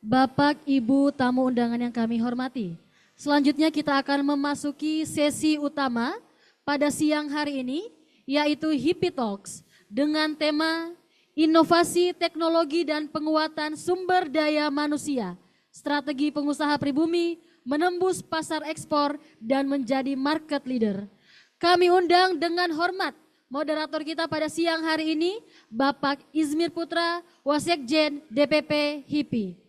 Bapak, Ibu, tamu undangan yang kami hormati. Selanjutnya kita akan memasuki sesi utama pada siang hari ini, yaitu Hippie Talks dengan tema Inovasi Teknologi dan Penguatan Sumber Daya Manusia, Strategi Pengusaha Pribumi Menembus Pasar Ekspor dan Menjadi Market Leader. Kami undang dengan hormat moderator kita pada siang hari ini, Bapak Izmir Putra, Wasekjen DPP HIPI.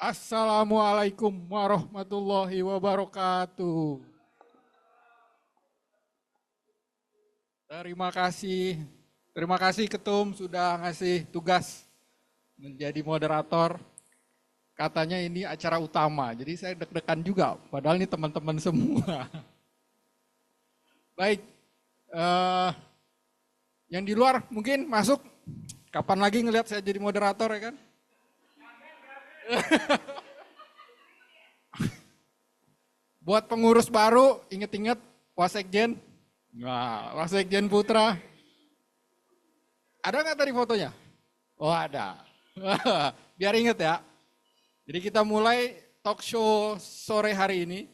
Assalamualaikum warahmatullahi wabarakatuh. Terima kasih Ketum sudah ngasih tugas menjadi moderator. Katanya ini acara utama, jadi saya deg-degan juga, padahal ini teman-teman semua. Baik, yang di luar mungkin masuk, kapan lagi ngelihat saya jadi moderator ya kan? Buat pengurus baru, inget-inget Wasekjen. Nah, Wasekjen Putra. Ada nggak tadi fotonya? Oh ada. Biar inget ya. Jadi kita mulai talk show sore hari ini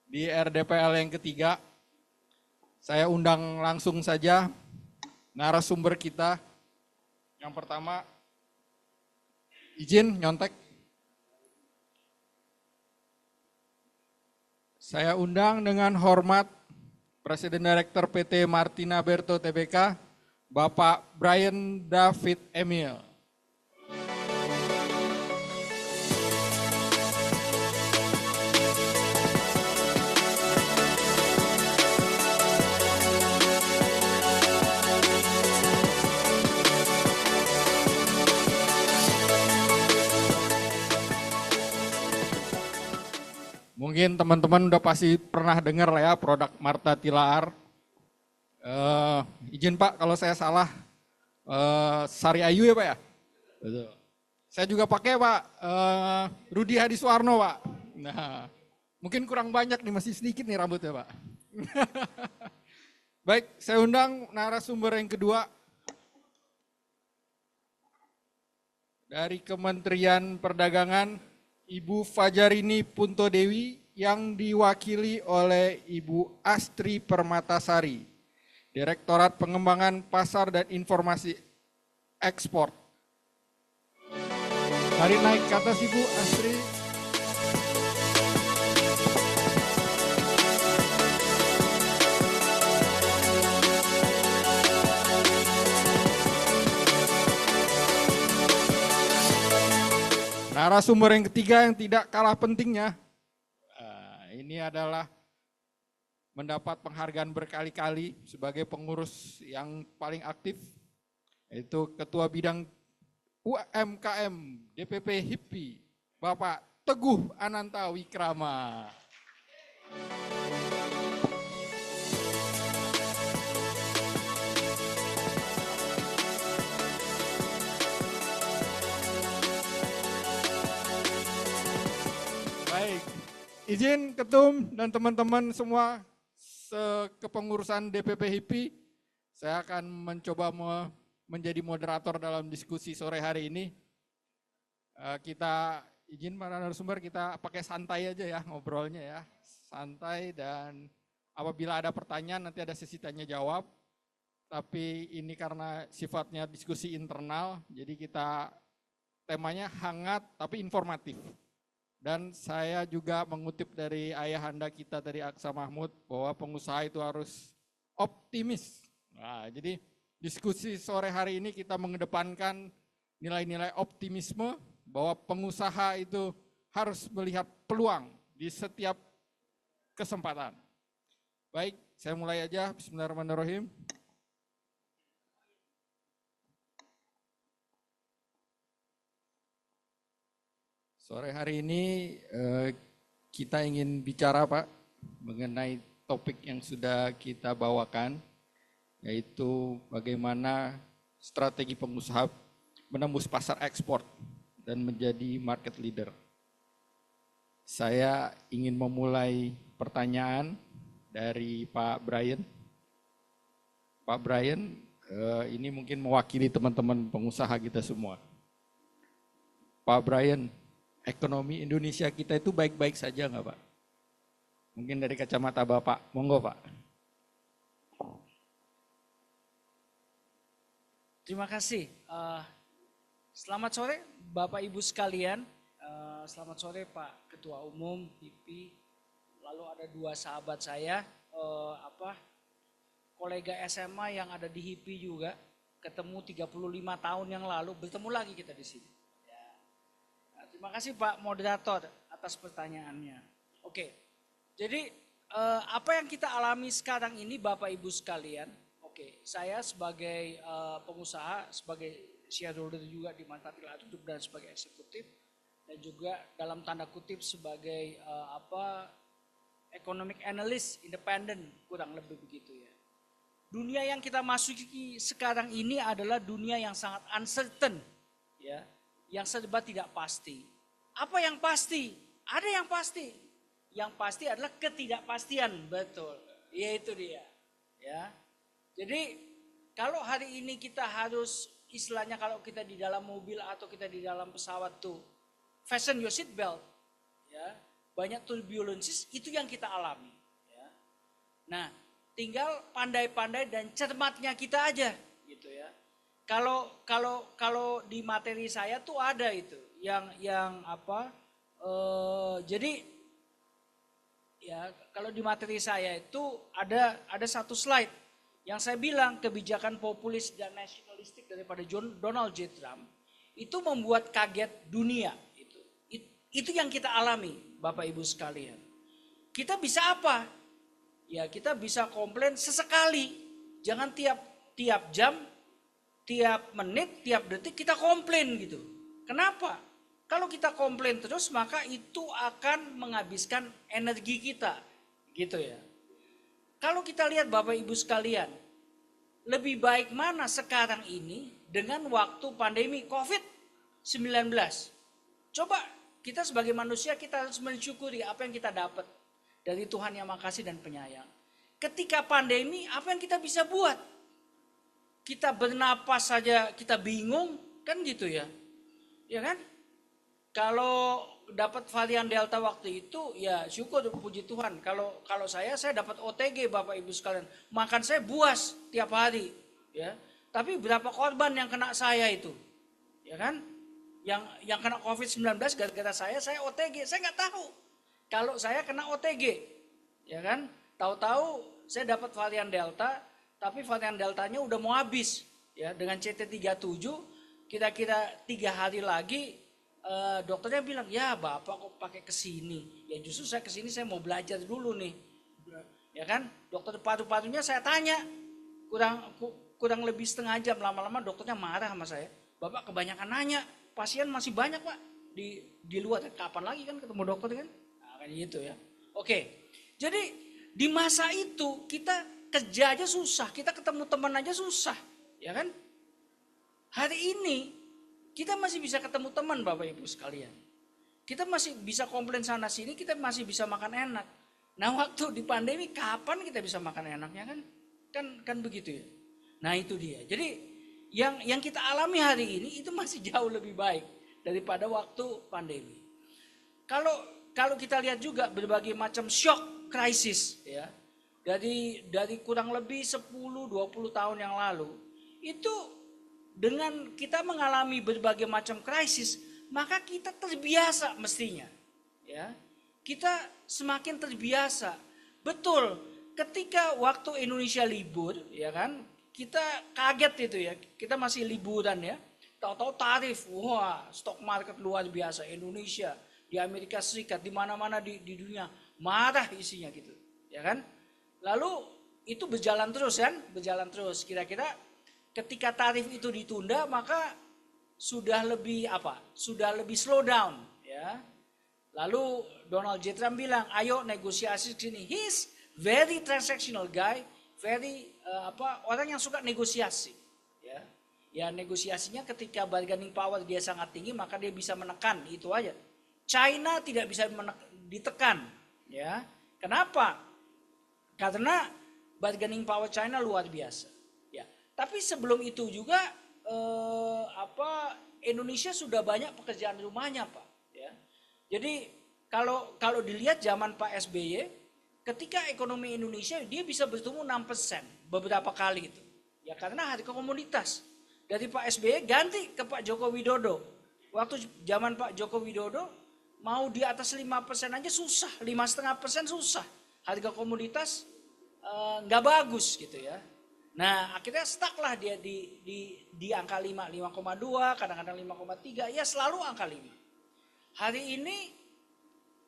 di RDPL yang ketiga. Saya undang langsung saja narasumber kita. Yang pertama, izin nyontek. Saya undang dengan hormat Presiden Direktur PT Martina Berto Tbk, Bapak Brian David Emil. Mungkin teman-teman udah pasti pernah dengar lah ya produk Marta Tilaar. Izin Pak kalau saya salah, Sari Ayu ya Pak ya? Betul. Saya juga pakai Pak, Rudi Hadiswarno Pak. Nah, mungkin kurang banyak nih, masih sedikit nih rambutnya Pak. Baik, saya undang narasumber yang kedua. Dari Kementerian Perdagangan, Ibu Fajarini Punto Dewi yang diwakili oleh Ibu Astri Permatasari, Direktorat Pengembangan Pasar dan Informasi Ekspor. Mari naik ke atas Ibu Astri. Narasumber yang ketiga yang tidak kalah pentingnya, ini adalah mendapat penghargaan berkali-kali sebagai pengurus yang paling aktif, yaitu Ketua Bidang UMKM DPP HIPI, Bapak Teguh Ananta Wikrama. Baik, izin Ketum dan teman-teman semua kepengurusan DPP HIPI, saya akan mencoba menjadi moderator dalam diskusi sore hari ini. Kita izin para narasumber, kita pakai santai aja ya ngobrolnya ya, santai, dan apabila ada pertanyaan nanti ada sesi tanya jawab. Tapi ini karena sifatnya diskusi internal, jadi kita temanya hangat tapi informatif. Dan saya juga mengutip dari ayahanda kita dari Aksa Mahmud bahwa pengusaha itu harus optimis. Nah, jadi diskusi sore hari ini kita mengedepankan nilai-nilai optimisme bahwa pengusaha itu harus melihat peluang di setiap kesempatan. Baik, saya mulai aja. Bismillahirrahmanirrahim. Sore hari ini kita ingin bicara Pak mengenai topik yang sudah kita bawakan, yaitu bagaimana strategi pengusaha menembus pasar ekspor dan menjadi market leader. Saya ingin memulai pertanyaan dari Pak Brian. Pak Brian, ini mungkin mewakili teman-teman pengusaha kita semua. Pak Brian, ekonomi Indonesia kita itu baik-baik saja nggak Pak? Mungkin dari kacamata Bapak, monggo Pak. Terima kasih. Selamat sore Bapak Ibu sekalian. Selamat sore Pak Ketua Umum HIPI. Lalu ada dua sahabat saya, kolega SMA yang ada di HIPI juga. Ketemu 35 tahun yang lalu, bertemu lagi kita di sini. Terima kasih Pak Moderator atas pertanyaannya. Oke, jadi apa yang kita alami sekarang ini Bapak Ibu sekalian, saya sebagai pengusaha, sebagai shareholder juga di Manfaatkan Group dan sebagai eksekutif, dan juga dalam tanda kutip sebagai economic analyst independen, kurang lebih begitu ya. Dunia yang kita masuki sekarang ini adalah dunia yang sangat uncertain, ya. Yang serba tidak pasti. Apa yang pasti? Ada yang pasti. Yang pasti adalah ketidakpastian, betul. Ya itu dia. Ya. Jadi kalau hari ini kita harus istilahnya kalau kita di dalam mobil atau kita di dalam pesawat tuh fasten your seat belt, ya. Banyak turbulences itu yang kita alami. Ya. Nah, tinggal pandai-pandai dan cermatnya kita aja, gitu ya. Kalau di materi saya tuh ada itu jadi ya kalau di materi saya itu ada satu slide yang saya bilang kebijakan populis dan nasionalistik daripada Donald J. Trump itu membuat kaget dunia. Itu yang kita alami Bapak Ibu sekalian. Kita bisa apa? Ya kita bisa komplain sesekali, jangan tiap jam, tiap menit, tiap detik kita komplain gitu. Kenapa? Kalau kita komplain terus maka itu akan menghabiskan energi kita, gitu ya. Kalau kita lihat Bapak Ibu sekalian, lebih baik mana sekarang ini dengan waktu pandemi COVID-19. Coba kita sebagai manusia kita harus mensyukuri apa yang kita dapat dari Tuhan Yang Maha Kasih dan Penyayang. Ketika pandemi apa yang kita bisa buat? Kita bernapas saja kita bingung kan gitu ya. Ya kan? Kalau dapat varian Delta waktu itu ya syukur puji Tuhan. Kalau saya dapat OTG Bapak Ibu sekalian. Makan saya buas tiap hari, ya. Tapi berapa korban yang kena saya itu? Ya kan? Yang kena COVID-19 gara-gara saya OTG. Saya nggak tahu. Kalau saya kena OTG. Ya kan? Tahu-tahu saya dapat varian Delta, tapi varian Deltanya udah mau habis. Ya, dengan CT37 kira-kira 3 hari lagi dokternya bilang, ya Bapak kok pakai kesini. Ya justru saya kesini saya mau belajar dulu nih. Ya kan, dokter paru-parunya saya tanya, kurang lebih setengah jam, lama-lama dokternya marah sama saya. Bapak kebanyakan nanya, pasien masih banyak Pak di luar. Kapan lagi kan ketemu dokter kan? Nah, kayak gitu ya. Oke, jadi di masa itu kita kerja aja susah, kita ketemu teman aja susah, ya kan? Hari ini kita masih bisa ketemu teman Bapak Ibu sekalian. Kita masih bisa komplain sana sini, kita masih bisa makan enak. Nah waktu di pandemi kapan kita bisa makan enaknya kan? Kan begitu ya. Nah itu dia. Jadi yang kita alami hari ini itu masih jauh lebih baik daripada waktu pandemi. Kalau kita lihat juga berbagai macam shock crisis ya. Dari kurang lebih 10-20 tahun yang lalu itu dengan kita mengalami berbagai macam krisis, maka kita terbiasa mestinya. Ya, kita semakin terbiasa. Betul, ketika waktu Indonesia libur, ya kan, kita kaget itu ya. Kita masih liburan ya. Tahu-tahu tarif, wah, stock market luar biasa. Indonesia, di Amerika Serikat, di mana-mana di dunia marah isinya gitu, ya kan? Lalu itu berjalan terus kan, Kira-kira ketika tarif itu ditunda maka sudah lebih slow down ya. Lalu Donald J. Trump bilang, ayo negosiasi sini. He's very transactional guy, very orang yang suka negosiasi, ya. Ya negosiasinya ketika bargaining power dia sangat tinggi maka dia bisa menekan, itu aja. China tidak bisa ditekan, ya. Kenapa? Karena bargaining power China luar biasa, ya. Tapi sebelum itu juga Indonesia sudah banyak pekerjaan rumahnya, Pak, ya. Jadi kalau dilihat zaman Pak SBY, ketika ekonomi Indonesia dia bisa bertumbuh 6% beberapa kali itu. Ya karena harga komoditas. Dari Pak SBY ganti ke Pak Joko Widodo. Waktu zaman Pak Joko Widodo mau di atas 5% aja susah, 5,5% susah. Harga komoditas nggak bagus gitu ya. Nah akhirnya stuck lah dia di angka 5, 5,2, kadang-kadang 5,3, ya selalu angka 5. Hari ini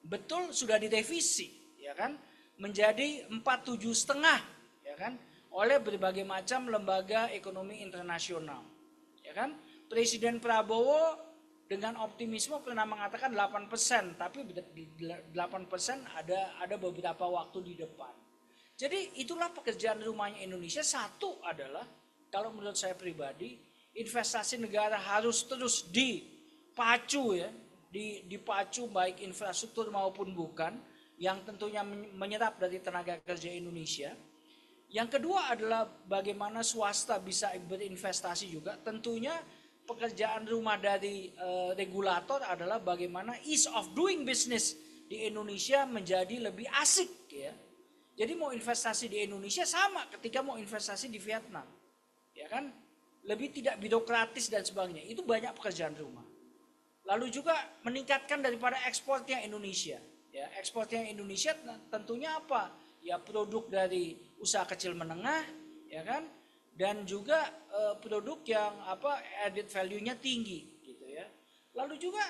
betul sudah direvisi, ya kan, menjadi 47,5, ya kan, oleh berbagai macam lembaga ekonomi internasional, ya kan. Presiden Prabowo dengan optimisme pernah mengatakan 8%, tapi 8% ada beberapa waktu di depan. Jadi itulah pekerjaan rumahnya Indonesia. Satu adalah, kalau menurut saya pribadi, investasi negara harus terus dipacu, ya, dipacu baik infrastruktur maupun bukan, yang tentunya menyerap dari tenaga kerja Indonesia. Yang kedua adalah bagaimana swasta bisa berinvestasi juga. Tentunya pekerjaan rumah dari regulator adalah bagaimana ease of doing business di Indonesia menjadi lebih asik, ya. Jadi mau investasi di Indonesia sama ketika mau investasi di Vietnam, ya kan, lebih tidak birokratis dan sebagainya. Itu banyak pekerjaan rumah. Lalu juga meningkatkan daripada ekspornya Indonesia. Ya, ekspornya Indonesia tentunya apa? Ya produk dari usaha kecil menengah, ya kan, dan juga produk yang added value-nya tinggi, gitu ya. Lalu juga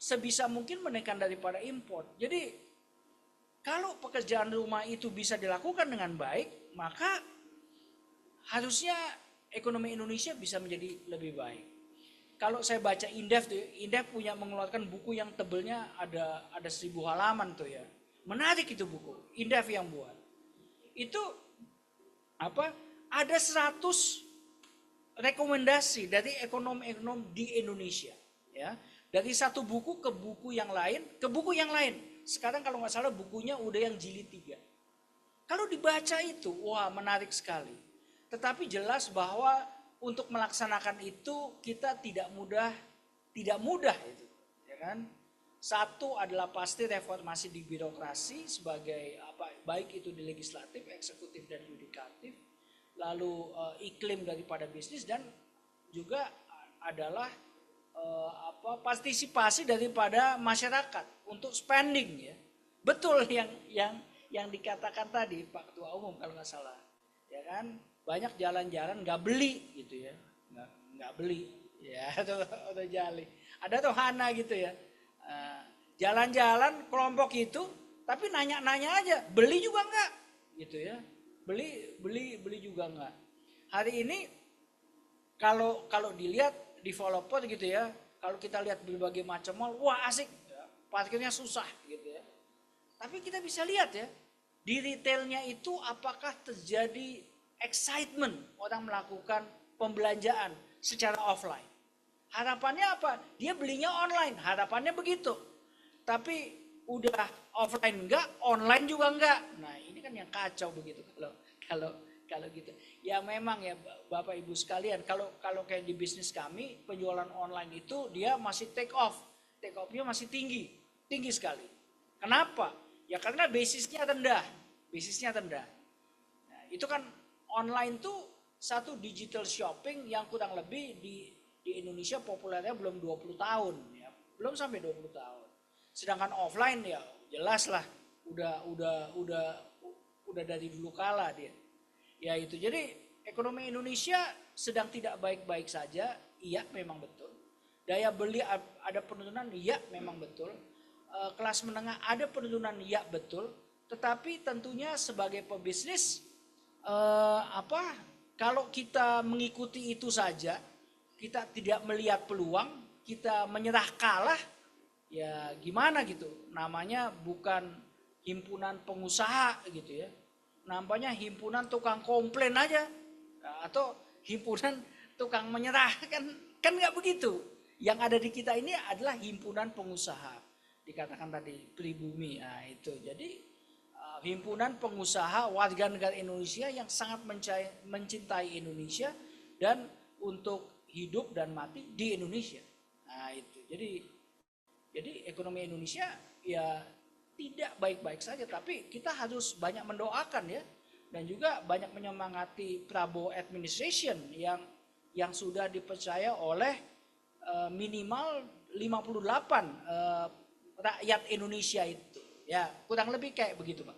sebisa mungkin menekan daripada import. Jadi kalau pekerjaan rumah itu bisa dilakukan dengan baik, maka harusnya ekonomi Indonesia bisa menjadi lebih baik. Kalau saya baca Indef tuh, Indef punya mengeluarkan buku yang tebelnya ada 1.000 halaman tuh ya. Menarik itu buku, Indef yang buat. Itu ada 100 rekomendasi dari ekonom-ekonom di Indonesia, ya. Dari satu buku ke buku yang lain, ke buku yang lain. Sekarang kalau nggak salah bukunya udah yang jilid 3. Kalau dibaca itu, wah menarik sekali. Tetapi jelas bahwa untuk melaksanakan itu kita tidak mudah itu, ya kan? Satu adalah pasti reformasi di birokrasi sebagai baik itu di legislatif, eksekutif dan yudikatif. Lalu iklim daripada bisnis dan juga adalah partisipasi daripada masyarakat untuk spending, ya. Betul yang dikatakan tadi Pak Ketua Umum kalau nggak salah, ya kan, banyak jalan-jalan nggak beli gitu ya, nggak beli, ya. Atau jali ada tuh Hana gitu ya, jalan-jalan kelompok itu tapi nanya-nanya aja, beli juga nggak gitu ya, beli juga nggak. Hari ini kalau dilihat developer gitu ya, kalau kita lihat berbagai macam mall, wah asik, ya, parkirnya susah gitu ya. Tapi kita bisa lihat ya, di retailnya itu apakah terjadi excitement orang melakukan pembelanjaan secara offline. Harapannya apa? Dia belinya online, harapannya begitu. Tapi udah offline enggak, online juga enggak. Nah ini kan yang kacau begitu kalau gitu. Ya memang ya Bapak Ibu sekalian, kalau kayak di bisnis kami, penjualan online itu dia masih take off-nya masih tinggi sekali. Kenapa? Ya karena basisnya rendah. Nah, itu kan online tuh satu digital shopping yang kurang lebih di Indonesia populernya belum 20 tahun, ya. Belum sampai 20 tahun. Sedangkan offline ya jelas lah udah dari dulu kala dia. Ya itu, jadi ekonomi Indonesia sedang tidak baik-baik saja, iya memang betul. Daya beli ada penurunan, iya memang betul. Kelas menengah ada penurunan, iya betul. Tetapi tentunya sebagai pebisnis, kalau kita mengikuti itu saja, kita tidak melihat peluang, kita menyerah kalah, ya gimana gitu. Namanya bukan himpunan pengusaha gitu ya. nampaknya himpunan tukang komplain aja. Nah, atau himpunan tukang menyerah, kan nggak begitu. Yang ada di kita ini adalah himpunan pengusaha. Dikatakan tadi pribumi. Nah, itu. Jadi himpunan pengusaha warga negara Indonesia yang sangat mencintai Indonesia dan untuk hidup dan mati di Indonesia. Nah, itu. Jadi ekonomi Indonesia ya tidak baik-baik saja, tapi kita harus banyak mendoakan ya, dan juga banyak menyemangati Prabowo administration yang sudah dipercaya oleh minimal 58 rakyat Indonesia itu. Ya, kurang lebih kayak begitu, Pak.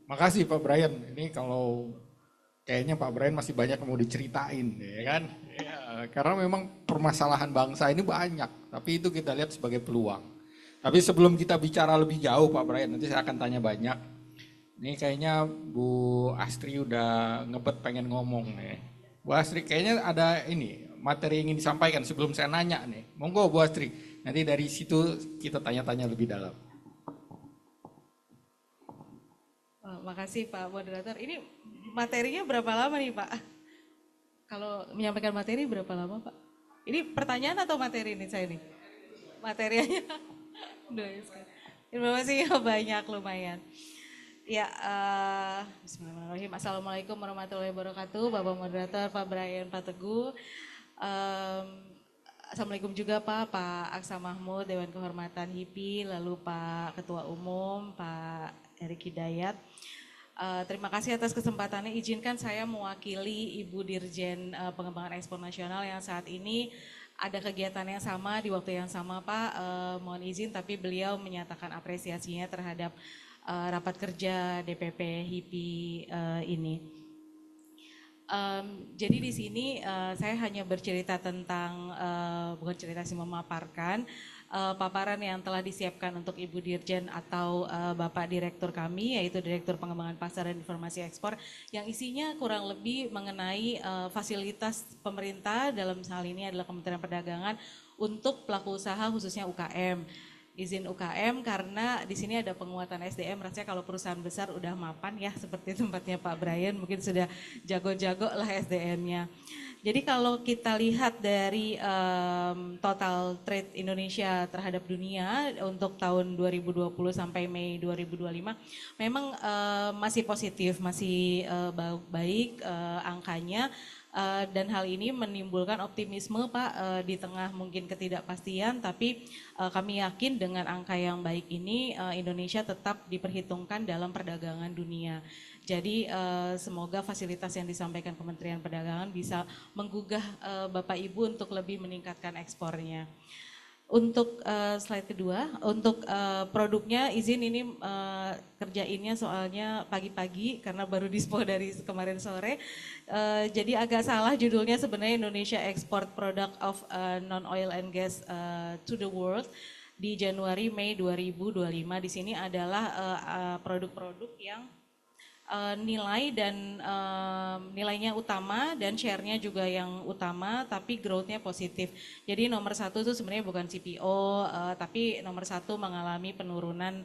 Makasih Pak Brian. Ini kalau kayaknya Pak Brian masih banyak yang mau diceritain, ya kan? Ya, karena memang permasalahan bangsa ini banyak, tapi itu kita lihat sebagai peluang. Tapi sebelum kita bicara lebih jauh Pak Brian, nanti saya akan tanya banyak. Ini kayaknya Bu Astri udah ngebet pengen ngomong nih. Bu Astri kayaknya ada ini materi yang ingin disampaikan sebelum saya nanya nih. Monggo Bu Astri, nanti dari situ kita tanya-tanya lebih dalam. Makasih Pak Moderator. Ini materinya berapa lama nih Pak? Kalau menyampaikan materi berapa lama Pak? Ini pertanyaan atau materi nih saya nih? Materinya. Terima kasih ya, banyak lumayan. Ya, bismillahirrahmanirrahim. Assalamualaikum warahmatullahi wabarakatuh. Bapak Moderator, Pak Brian, Pak Teguh. Assalamualaikum juga Pak Aksa Mahmud, Dewan Kehormatan HIPI, lalu Pak Ketua Umum, Pak Erik Hidayat. Terima kasih atas kesempatannya. Izinkan saya mewakili Ibu Dirjen Pengembangan Ekspor Nasional yang saat ini ada kegiatan yang sama di waktu yang sama Pak. Mohon izin tapi beliau menyatakan apresiasinya terhadap rapat kerja DPP HIPI ini. Jadi di sini saya hanya bercerita tentang, bukan cerita sih, memaparkan paparan yang telah disiapkan untuk Ibu Dirjen atau Bapak Direktur kami, yaitu Direktur Pengembangan Pasar dan Informasi Ekspor, yang isinya kurang lebih mengenai fasilitas pemerintah, dalam hal ini adalah Kementerian Perdagangan, untuk pelaku usaha khususnya UKM. Izin UKM karena di sini ada penguatan SDM, rasanya kalau perusahaan besar udah mapan ya, seperti tempatnya Pak Brian, mungkin sudah jago-jago lah SDM-nya. Jadi kalau kita lihat dari total trade Indonesia terhadap dunia untuk tahun 2020 sampai Mei 2025, memang masih positif, masih baik angkanya. Dan hal ini menimbulkan optimisme Pak di tengah mungkin ketidakpastian, tapi kami yakin dengan angka yang baik ini Indonesia tetap diperhitungkan dalam perdagangan dunia. Jadi semoga fasilitas yang disampaikan Kementerian Perdagangan bisa menggugah Bapak Ibu untuk lebih meningkatkan ekspornya. Untuk slide kedua, untuk produknya izin ini kerjainnya soalnya pagi-pagi karena baru dispo dari kemarin sore. Jadi agak salah judulnya, sebenarnya Indonesia Export Product of Non-Oil and Gas to the World di Januari-Mei 2025. Di sini adalah produk-produk yang nilai dan nilainya utama dan share-nya juga yang utama, tapi growth-nya positif. Jadi nomor satu itu sebenarnya bukan CPO, tapi nomor satu mengalami penurunan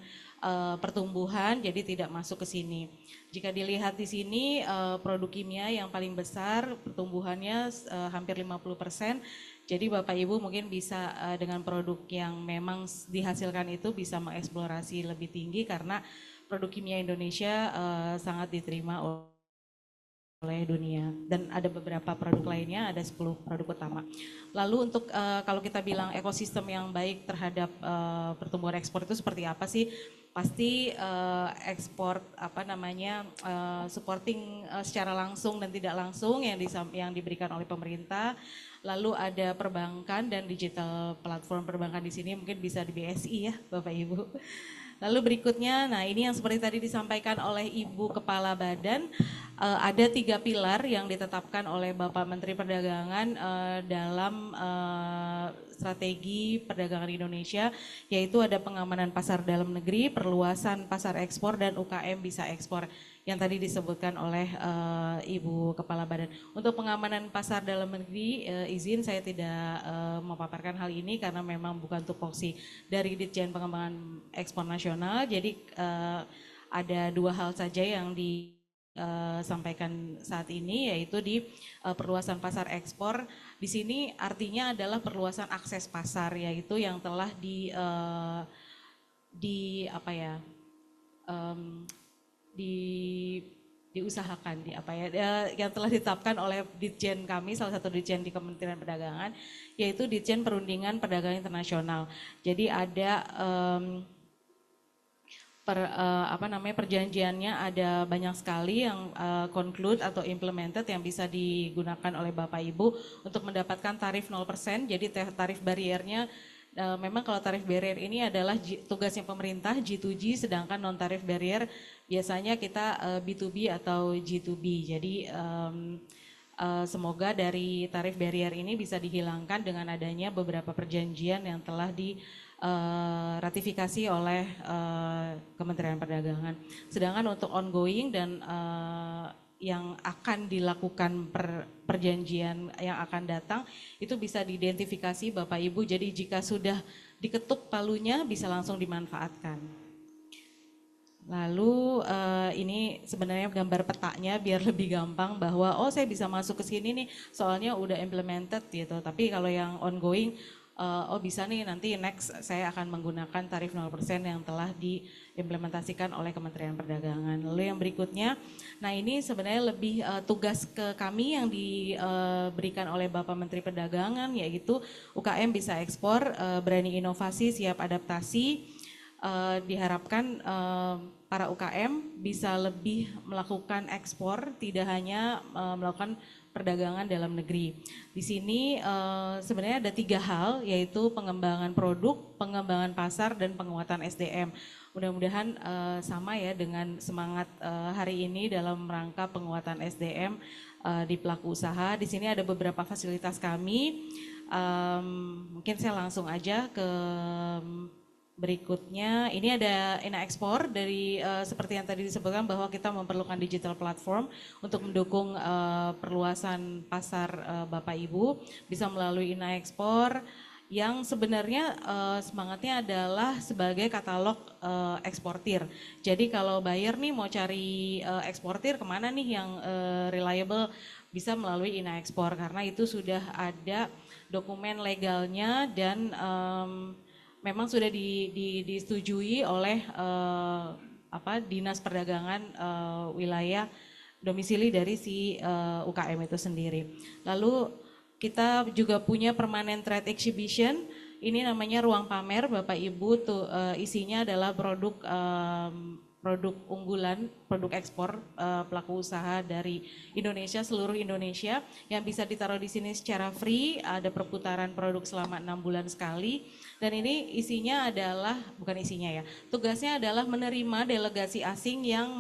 pertumbuhan, jadi tidak masuk ke sini. Jika dilihat di sini produk kimia yang paling besar pertumbuhannya hampir 50%. Jadi Bapak Ibu mungkin bisa dengan produk yang memang dihasilkan itu bisa mengeksplorasi lebih tinggi karena produk kimia Indonesia sangat diterima oleh dunia, dan ada beberapa produk lainnya, ada 10 produk utama. Lalu untuk kalau kita bilang ekosistem yang baik terhadap pertumbuhan ekspor itu seperti apa sih? Pasti ekspor supporting secara langsung dan tidak langsung yang diberikan oleh pemerintah. Lalu ada perbankan dan digital platform perbankan di sini, mungkin bisa di BSI ya Bapak Ibu. Lalu berikutnya, nah ini yang seperti tadi disampaikan oleh Ibu Kepala Badan, ada 3 pilar yang ditetapkan oleh Bapak Menteri Perdagangan dalam strategi perdagangan Indonesia, yaitu ada pengamanan pasar dalam negeri, perluasan pasar ekspor, dan UKM bisa ekspor yang tadi disebutkan oleh Ibu Kepala Badan. Untuk pengamanan pasar dalam negeri, izin saya tidak memaparkan hal ini karena memang bukan tupoksi dari Ditjen Pengembangan Ekspor Nasional. Jadi ada dua hal saja yang disampaikan saat ini, yaitu di perluasan pasar ekspor. Di sini artinya adalah perluasan akses pasar, yaitu yang telah diusahakan yang telah ditetapkan oleh Ditjen kami, salah satu Ditjen di Kementerian Perdagangan, yaitu Ditjen Perundingan Perdagangan Internasional. Jadi ada perjanjiannya ada banyak sekali yang conclude atau implemented yang bisa digunakan oleh Bapak Ibu untuk mendapatkan tarif 0%. Jadi tarif bariernya memang kalau tarif barrier ini adalah tugasnya pemerintah G2G, sedangkan non tarif barrier biasanya kita B2B atau G2B. Jadi semoga dari tarif barrier ini bisa dihilangkan dengan adanya beberapa perjanjian yang telah diratifikasi oleh Kementerian Perdagangan. Sedangkan untuk ongoing dan yang akan dilakukan perjanjian yang akan datang itu bisa diidentifikasi Bapak Ibu, jadi jika sudah diketuk palunya bisa langsung dimanfaatkan. Lalu ini sebenarnya gambar petanya biar lebih gampang bahwa saya bisa masuk ke sini nih soalnya udah implemented gitu, tapi kalau yang ongoing bisa nih nanti next saya akan menggunakan tarif 0% yang telah diimplementasikan oleh Kementerian Perdagangan. Lalu yang berikutnya, nah ini sebenarnya lebih tugas ke kami yang diberikan oleh Bapak Menteri Perdagangan, yaitu UKM bisa ekspor, berani inovasi, siap adaptasi. Diharapkan para UKM bisa lebih melakukan ekspor, tidak hanya melakukan perdagangan dalam negeri. Di sini sebenarnya ada 3 hal, yaitu pengembangan produk, pengembangan pasar, dan penguatan SDM. Mudah-mudahan sama ya dengan semangat hari ini dalam rangka penguatan SDM di pelaku usaha. Di sini ada beberapa fasilitas kami. Mungkin saya langsung aja ke berikutnya. Ini ada Ina Ekspor dari seperti yang tadi disebutkan bahwa kita memerlukan digital platform untuk mendukung perluasan pasar Bapak Ibu bisa melalui Ina Ekspor yang sebenarnya semangatnya adalah sebagai katalog eksportir. Jadi kalau buyer nih mau cari eksportir kemana nih yang reliable, bisa melalui Ina Ekspor karena itu sudah ada dokumen legalnya dan memang sudah disetujui oleh Dinas Perdagangan wilayah domisili dari si UKM itu sendiri. Lalu kita juga punya permanent trade exhibition. Ini namanya ruang pamer, Bapak Ibu. Tuh isinya adalah produk unggulan, produk ekspor pelaku usaha dari Indonesia, seluruh Indonesia yang bisa ditaruh di sini secara free. Ada perputaran produk selama 6 bulan sekali. Dan ini isinya adalah, bukan isinya ya, tugasnya adalah menerima delegasi asing yang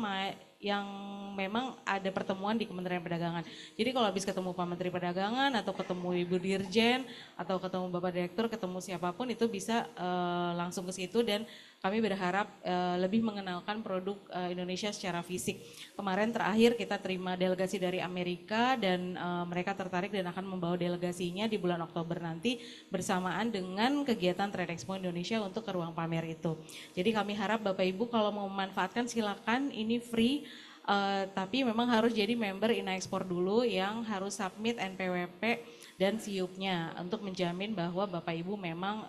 memang ada pertemuan di Kementerian Perdagangan. Jadi kalau habis ketemu Pak Menteri Perdagangan atau ketemu Ibu Dirjen atau ketemu Bapak Direktur, ketemu siapapun itu bisa langsung ke situ dan kami berharap lebih mengenalkan produk Indonesia secara fisik. Kemarin terakhir kita terima delegasi dari Amerika dan mereka tertarik dan akan membawa delegasinya di bulan Oktober nanti bersamaan dengan kegiatan Trade Expo Indonesia untuk ke ruang pamer itu. Jadi kami harap Bapak Ibu kalau mau memanfaatkan silakan, ini free. Tapi memang harus jadi member Ina Ekspor dulu yang harus submit NPWP dan SIUP-nya untuk menjamin bahwa Bapak Ibu memang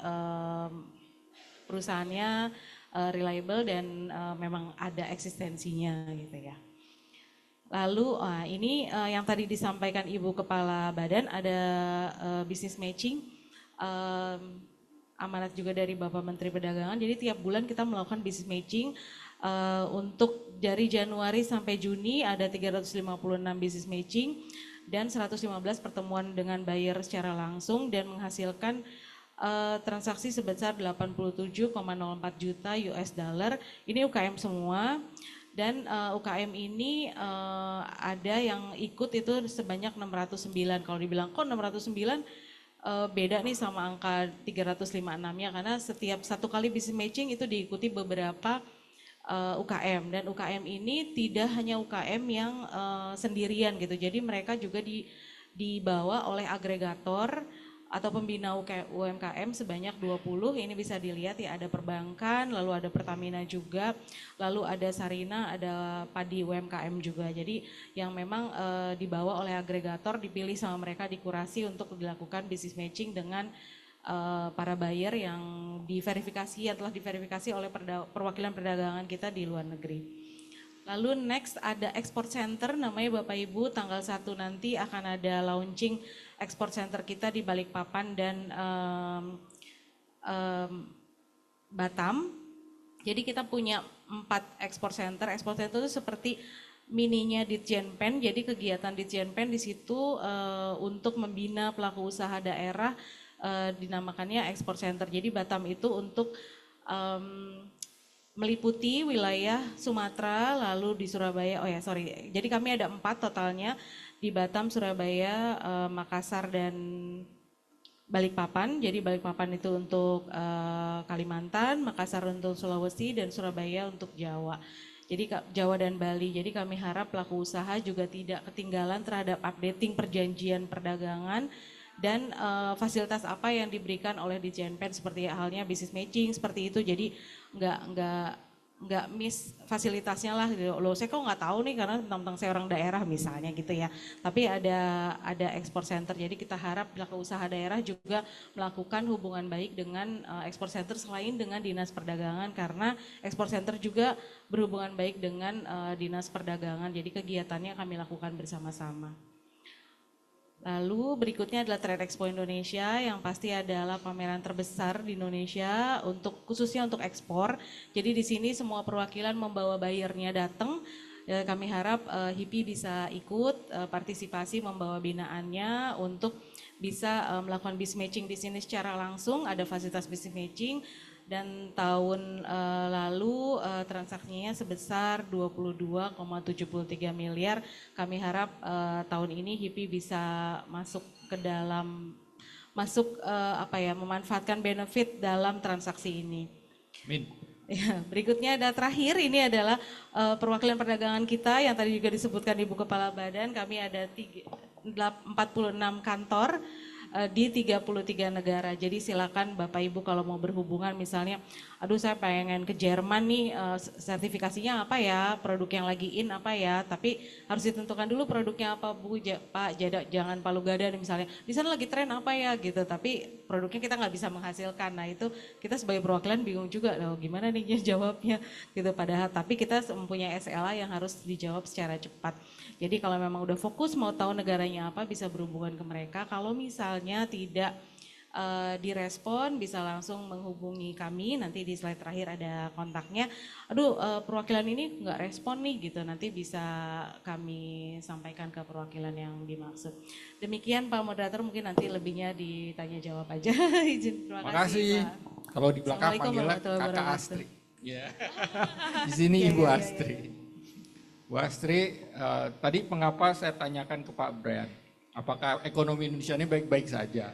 perusahaannya reliable dan memang ada eksistensinya gitu ya. Lalu ini yang tadi disampaikan Ibu Kepala Badan ada business matching, amanat juga dari Bapak Menteri Perdagangan. Jadi tiap bulan kita melakukan business matching. Untuk dari Januari sampai Juni ada 356 business matching dan 115 pertemuan dengan buyer secara langsung dan menghasilkan transaksi sebesar 87,04 juta US dollar. Ini UKM semua dan UKM ini ada yang ikut itu sebanyak 609. Kalau dibilang kok 609 beda nih sama angka 356-nya karena setiap satu kali business matching itu diikuti beberapa UKM dan UKM ini tidak hanya UKM yang sendirian gitu, jadi mereka juga dibawa oleh agregator atau pembina UMKM sebanyak 20. Ini bisa dilihat ya, ada perbankan, lalu ada Pertamina juga, lalu ada Sarina, ada Padi UMKM juga. Jadi yang memang dibawa oleh agregator, dipilih sama mereka, dikurasi untuk dilakukan business matching dengan para buyer yang diverifikasi, yang telah diverifikasi oleh perwakilan perdagangan kita di luar negeri. Lalu next ada export center, namanya Bapak Ibu, tanggal 1 nanti akan ada launching export center kita di Balikpapan dan Batam. Jadi kita punya 4 export center. Export center itu seperti mininya Ditjenpen. Jadi kegiatan Ditjenpen di situ untuk membina pelaku usaha daerah, dinamakannya export center. Jadi Batam itu untuk meliputi wilayah Sumatera, lalu di Surabaya, jadi kami ada 4 totalnya, di Batam, Surabaya, Makassar, dan Balikpapan. Jadi Balikpapan itu untuk Kalimantan, Makassar untuk Sulawesi, dan Surabaya untuk Jawa. Jadi Jawa dan Bali. Jadi kami harap pelaku usaha juga tidak ketinggalan terhadap updating perjanjian perdagangan dan fasilitas apa yang diberikan oleh Ditjenpen, seperti halnya business matching seperti itu. Jadi nggak miss fasilitasnya lah gitu. Loh, saya kok nggak tahu nih karena tentang saya orang daerah misalnya gitu ya. Tapi ada export center. Jadi kita harap pelaku usaha daerah juga melakukan hubungan baik dengan export center selain dengan Dinas Perdagangan, karena export center juga berhubungan baik dengan Dinas Perdagangan. Jadi kegiatannya kami lakukan bersama-sama. Lalu berikutnya adalah Trade Expo Indonesia, yang pasti adalah pameran terbesar di Indonesia khususnya untuk ekspor. Jadi di sini semua perwakilan membawa buyernya datang. Kami harap HIPI bisa ikut partisipasi membawa binaannya untuk bisa melakukan business matching di sini secara langsung. Ada fasilitas business matching. Dan tahun lalu transaksinya sebesar 22,73 miliar. Kami harap tahun ini HIPI bisa masuk ke dalam memanfaatkan benefit dalam transaksi ini. Amin. Ya, berikutnya ada terakhir, ini adalah perwakilan perdagangan kita yang tadi juga disebutkan Ibu Kepala Badan. Kami ada 46 kantor di 33 negara. Jadi silakan Bapak Ibu kalau mau berhubungan, misalnya aduh saya pengen ke Jerman nih, sertifikasinya apa ya, produk yang lagi in apa ya, tapi harus ditentukan dulu produknya apa Bu, Pak, jangan palu gada misalnya, di sana lagi tren apa ya gitu, tapi produknya kita nggak bisa menghasilkan. Nah itu kita sebagai perwakilan bingung juga, loh gimana nih jawabnya gitu, padahal tapi kita mempunyai SLA yang harus dijawab secara cepat. Jadi kalau memang udah fokus mau tahu negaranya apa, bisa berhubungan ke mereka. Kalau misalnya tidak direspon, bisa langsung menghubungi kami, nanti di slide terakhir ada kontaknya. Aduh perwakilan ini nggak respon nih gitu, nanti bisa kami sampaikan ke perwakilan yang dimaksud. Demikian Pak Moderator, mungkin nanti lebihnya ditanya jawab aja. Izin, terima kasih Pak. Kalau di belakang panggilnya Kakak Astri. Ya. Di sini Ibu Astri. Bu Astri, tadi mengapa saya tanyakan ke Pak Brian, apakah ekonomi Indonesia ini baik-baik saja?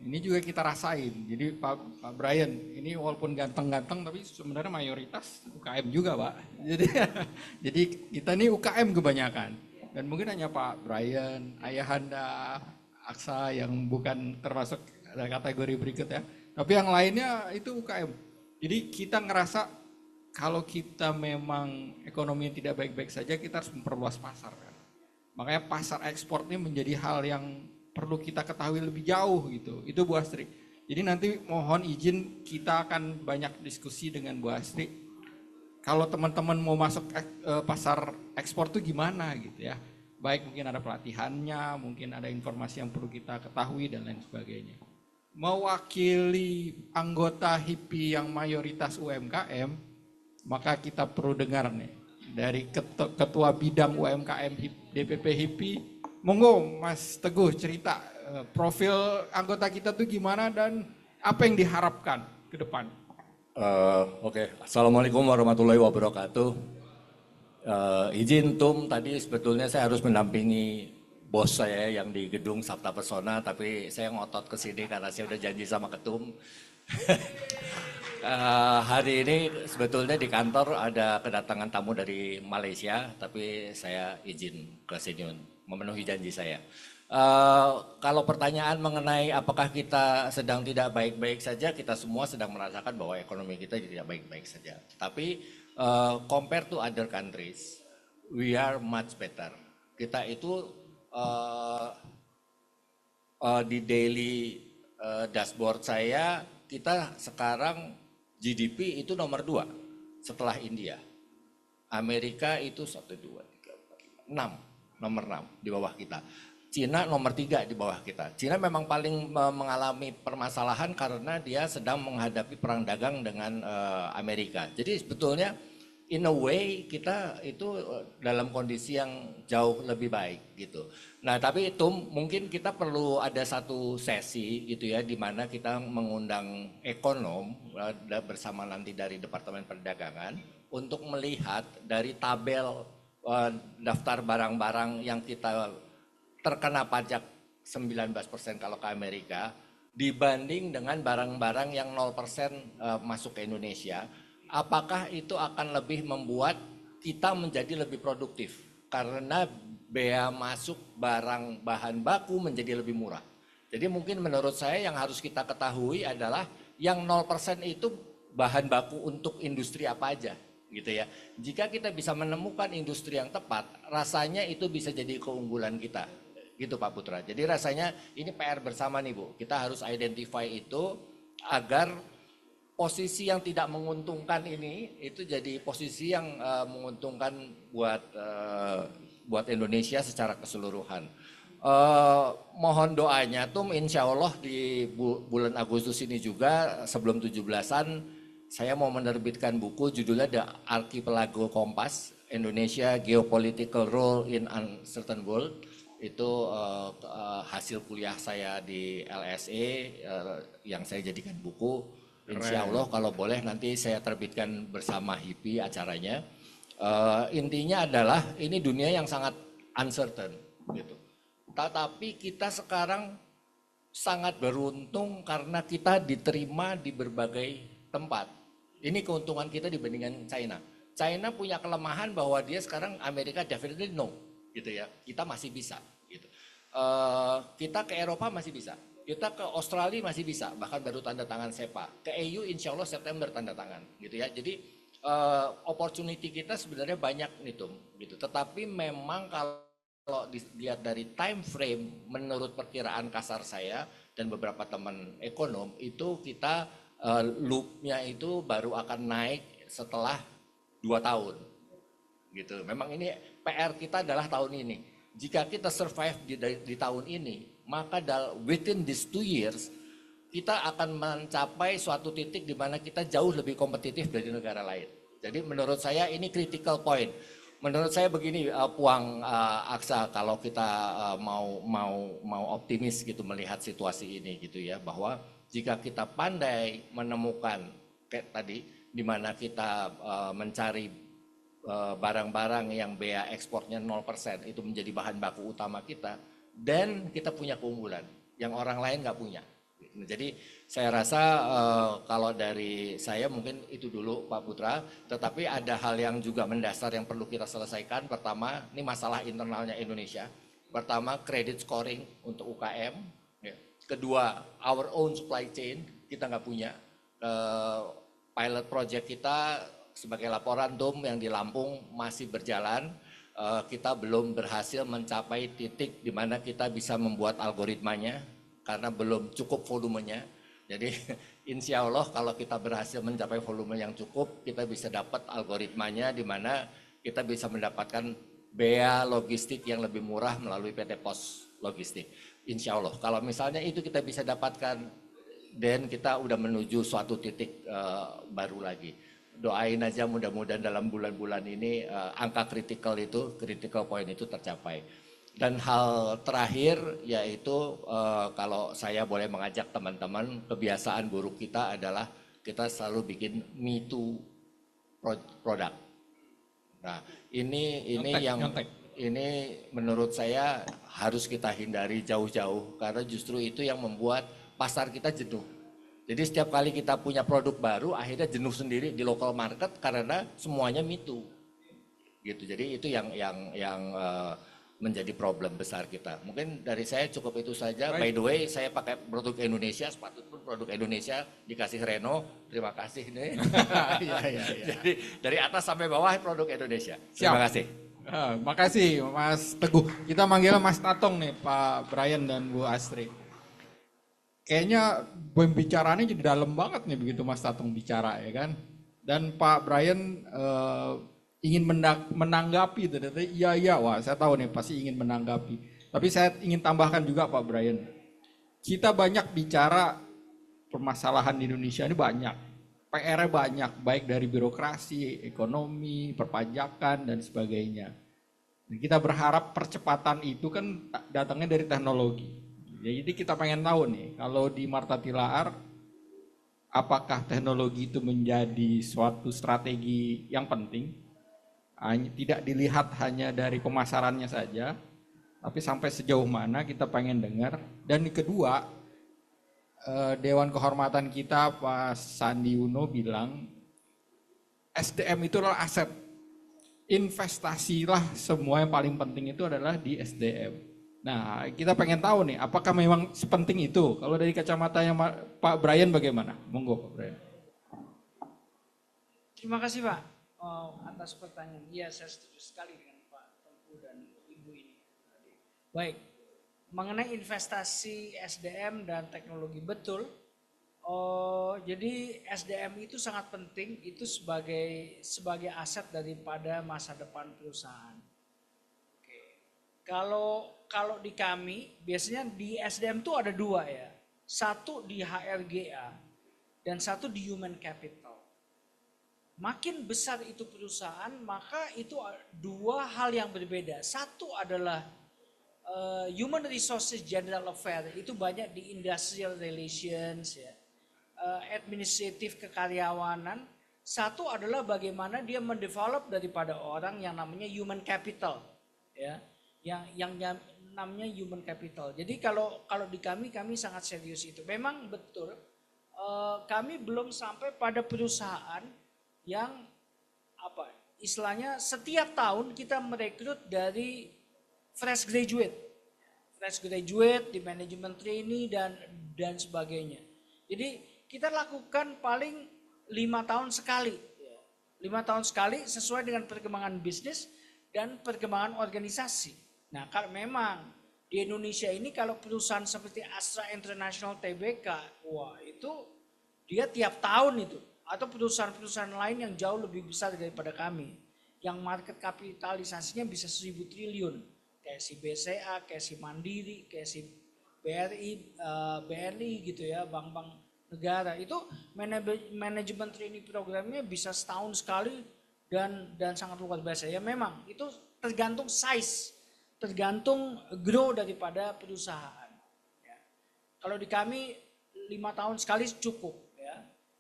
Ini juga kita rasain. Jadi Pak Brian, ini walaupun ganteng-ganteng tapi sebenarnya mayoritas UKM juga Pak. Jadi kita ini UKM kebanyakan. Dan mungkin hanya Pak Brian, Ayahanda, Aksa yang bukan termasuk kategori berikut ya. Tapi yang lainnya itu UKM. Jadi kita ngerasa kalau kita memang ekonomi yang tidak baik-baik saja, kita harus memperluas pasar kan. Makanya pasar ekspor ini menjadi hal yang perlu kita ketahui lebih jauh gitu. Itu Bu Astri. Jadi nanti mohon izin kita akan banyak diskusi dengan Bu Astri. Kalau teman-teman mau masuk pasar ekspor itu gimana gitu ya. Baik mungkin ada pelatihannya, mungkin ada informasi yang perlu kita ketahui dan lain sebagainya. Mewakili anggota HIPI yang mayoritas UMKM, maka kita perlu dengar nih dari Ketua Bidang UMKM DPP HIPI. Monggo Mas Teguh cerita profil anggota kita tuh gimana dan apa yang diharapkan ke depan. Oke. Assalamualaikum warahmatullahi wabarakatuh. Izin Tum, tadi sebetulnya saya harus mendampingi bos saya yang di gedung Sabta Pesona, tapi saya ngotot ke sini karena saya udah janji sama Ketum. Hari ini sebetulnya di kantor ada kedatangan tamu dari Malaysia, tapi saya izin ke sini memenuhi janji saya. Kalau pertanyaan mengenai apakah kita sedang tidak baik-baik saja, kita semua sedang merasakan bahwa ekonomi kita tidak baik-baik saja. Tapi compare to other countries, we are much better. Kita itu di daily dashboard saya, kita sekarang GDP itu nomor 2 setelah India. Amerika itu 1, 2, 3, 4, 5, 6, nomor 6 di bawah kita. Cina nomor 3 di bawah kita. Cina memang paling mengalami permasalahan karena dia sedang menghadapi perang dagang dengan Amerika. Jadi sebetulnya in a way kita itu dalam kondisi yang jauh lebih baik gitu. Nah tapi itu mungkin kita perlu ada satu sesi gitu ya, di mana kita mengundang ekonom bersama nanti dari Departemen Perdagangan untuk melihat dari tabel daftar barang-barang yang kita terkena pajak 19% kalau ke Amerika dibanding dengan barang-barang yang 0% masuk ke Indonesia. Apakah itu akan lebih membuat kita menjadi lebih produktif karena bea masuk barang bahan baku menjadi lebih murah. Jadi mungkin menurut saya yang harus kita ketahui adalah yang 0% itu bahan baku untuk industri apa aja gitu ya. Jika kita bisa menemukan industri yang tepat, rasanya itu bisa jadi keunggulan kita. Gitu Pak Putra. Jadi rasanya ini PR bersama nih Bu. Kita harus identify itu agar posisi yang tidak menguntungkan ini itu jadi posisi yang menguntungkan buat Indonesia secara keseluruhan. Mohon doanya tuh insya Allah di bulan Agustus ini juga sebelum 17-an saya mau menerbitkan buku judulnya The Archipelago Compass, Indonesia Geopolitical Role in Uncertain World. Itu hasil kuliah saya di LSE yang saya jadikan buku. Insya Allah kalau boleh nanti saya terbitkan bersama HIPI acaranya. Intinya adalah ini dunia yang sangat uncertain gitu. Tetapi kita sekarang sangat beruntung karena kita diterima di berbagai tempat. Ini keuntungan kita dibandingkan China. China punya kelemahan bahwa dia sekarang Amerika definitely no gitu ya. Kita masih bisa gitu. Kita ke Eropa masih bisa. Kita ke Australia masih bisa, bahkan baru tanda tangan SEPA. Ke EU insya Allah September tanda tangan gitu ya. Jadi opportunity kita sebenarnya banyak gitu. Tetapi memang kalau dilihat dari time frame menurut perkiraan kasar saya dan beberapa teman ekonom itu kita loopnya itu baru akan naik setelah 2 tahun gitu. Memang ini PR kita adalah tahun ini. Jika kita survive di tahun ini, maka within these 2 years kita akan mencapai suatu titik di mana kita jauh lebih kompetitif dari negara lain. Jadi menurut saya ini critical point. Menurut saya begini Puang Aksa, kalau kita mau optimis gitu melihat situasi ini gitu ya, bahwa jika kita pandai menemukan kayak tadi di mana kita mencari barang-barang yang bea ekspornya 0% itu menjadi bahan baku utama kita, dan kita punya keunggulan yang orang lain nggak punya. Jadi saya rasa kalau dari saya mungkin itu dulu Pak Putra, tetapi ada hal yang juga mendasar yang perlu kita selesaikan. Pertama, ini masalah internalnya Indonesia. Pertama, credit scoring untuk UKM. Kedua, our own supply chain, kita nggak punya. Pilot project kita sebagai laporan TUM yang di Lampung masih berjalan. Kita belum berhasil mencapai titik di mana kita bisa membuat algoritmanya karena belum cukup volumenya. Jadi insya Allah kalau kita berhasil mencapai volume yang cukup, kita bisa dapat algoritmanya di mana kita bisa mendapatkan bea logistik yang lebih murah melalui PT Pos Logistik. Insya Allah kalau misalnya itu kita bisa dapatkan, dan kita udah menuju suatu titik baru lagi. Doain aja mudah-mudahan dalam bulan-bulan ini angka critical point itu tercapai. Dan hal terakhir yaitu kalau saya boleh mengajak teman-teman, kebiasaan buruk kita adalah kita selalu bikin me too produk. Nah, ini menurut saya harus kita hindari jauh-jauh karena justru itu yang membuat pasar kita jenuh. Jadi setiap kali kita punya produk baru akhirnya jenuh sendiri di local market karena semuanya me too. Gitu. Jadi itu yang menjadi problem besar kita. Mungkin dari saya cukup itu saja. Baik. By the way, saya pakai produk Indonesia, sepatu pun produk Indonesia, dikasih Reno, terima kasih nih. Iya, iya, iya. Jadi dari atas sampai bawah produk Indonesia. Siap. Terima kasih. Makasih Mas Teguh. Kita manggil Mas Tatong nih, Pak Brian dan Bu Astri. Kayaknya pembicaraannya jadi dalam banget nih begitu Mas Tatong bicara ya kan. Dan Pak Brian ingin menanggapi, iya, wah saya tahu nih pasti ingin menanggapi. Tapi saya ingin tambahkan juga Pak Brian, kita banyak bicara permasalahan di Indonesia ini banyak, PR-nya banyak, baik dari birokrasi, ekonomi, perpajakan dan sebagainya. Dan kita berharap percepatan itu kan datangnya dari teknologi. Jadi kita pengen tahu nih, kalau di Marta Tilaar, apakah teknologi itu menjadi suatu strategi yang penting? Tidak dilihat hanya dari pemasarannya saja, tapi sampai sejauh mana kita pengen dengar. Dan kedua, Dewan Kehormatan kita Pak Sandi Uno bilang SDM itu adalah aset. Investasilah semua yang paling penting itu adalah di SDM. Nah, kita pengen tahu nih, apakah memang sepenting itu? Kalau dari kacamatanya Pak Brian bagaimana? Monggo Pak Brian. Terima kasih Pak atas pertanyaan. Iya, saya setuju sekali dengan Pak Tengku dan Ibu ini. Baik, mengenai investasi SDM dan teknologi betul. Jadi SDM itu sangat penting, itu sebagai aset daripada masa depan perusahaan. Oke. Kalau di kami biasanya di SDM itu ada dua ya. Satu di HRGA dan satu di human capital. Makin besar itu perusahaan, maka itu dua hal yang berbeda. Satu adalah human resources general affair, itu banyak di industrial relations ya. Administratif kekaryawanan. Satu adalah bagaimana dia mendevelop daripada orang yang namanya human capital ya. Yang namanya human capital. Jadi kalau di kami sangat serius itu. Memang betul kami belum sampai pada perusahaan yang istilahnya setiap tahun kita merekrut dari fresh graduate di manajemen trainee dan sebagainya. Jadi kita lakukan paling 5 tahun sekali, 5 tahun sekali sesuai dengan perkembangan bisnis dan perkembangan organisasi. Nah, kalau memang di Indonesia ini kalau perusahaan seperti Astra International Tbk, wah itu dia tiap tahun itu. Atau perusahaan-perusahaan lain yang jauh lebih besar daripada kami. Yang market kapitalisasinya bisa 1.000 triliun. Kayak si BCA, kayak si Mandiri, kayak si BRI gitu ya, bank-bank negara. Itu manajemen trainee programnya bisa setahun sekali dan sangat luar biasa. Ya memang itu tergantung size, tergantung grow daripada perusahaan. Ya. Kalau di kami 5 tahun sekali cukup.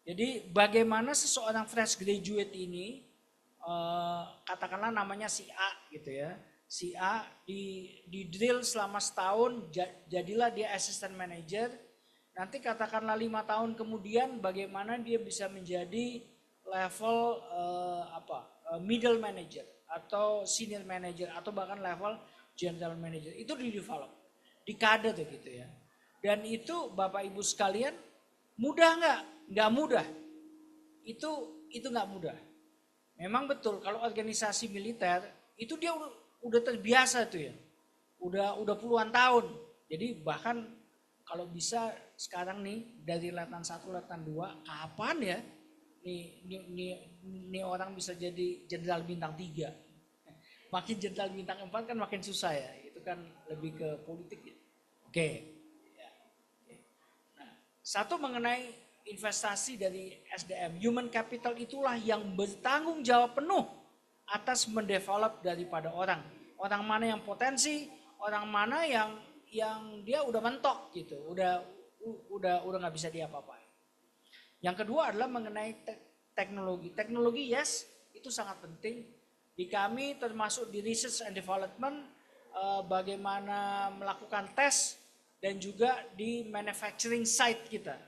Jadi bagaimana seseorang fresh graduate ini, katakanlah namanya si A gitu ya. Si A di drill selama setahun, jadilah dia assistant manager. Nanti katakanlah 5 tahun kemudian bagaimana dia bisa menjadi level middle manager atau senior manager atau bahkan level general manager. Itu di develop, di kader gitu ya. Dan itu Bapak Ibu sekalian mudah nggak? Nggak mudah. Itu nggak mudah. Memang betul kalau organisasi militer itu dia udah terbiasa tuh ya. Udah puluhan tahun. Jadi bahkan kalau bisa sekarang nih dari Letnan 1, Letnan 2, kapan ya nih orang bisa jadi jenderal bintang 3. Makin jenderal bintang 4 kan makin susah ya. Itu kan lebih ke politik ya. Oke. Nah, satu mengenai investasi dari SDM, human capital itulah yang bertanggung jawab penuh atas mendevelop daripada orang. Orang mana yang potensi, orang mana yang dia udah mentok gitu, udah nggak bisa diapa-apain. Yang kedua adalah mengenai teknologi. Teknologi yes, itu sangat penting. Di kami termasuk di research and development, bagaimana melakukan tes dan juga di manufacturing site kita,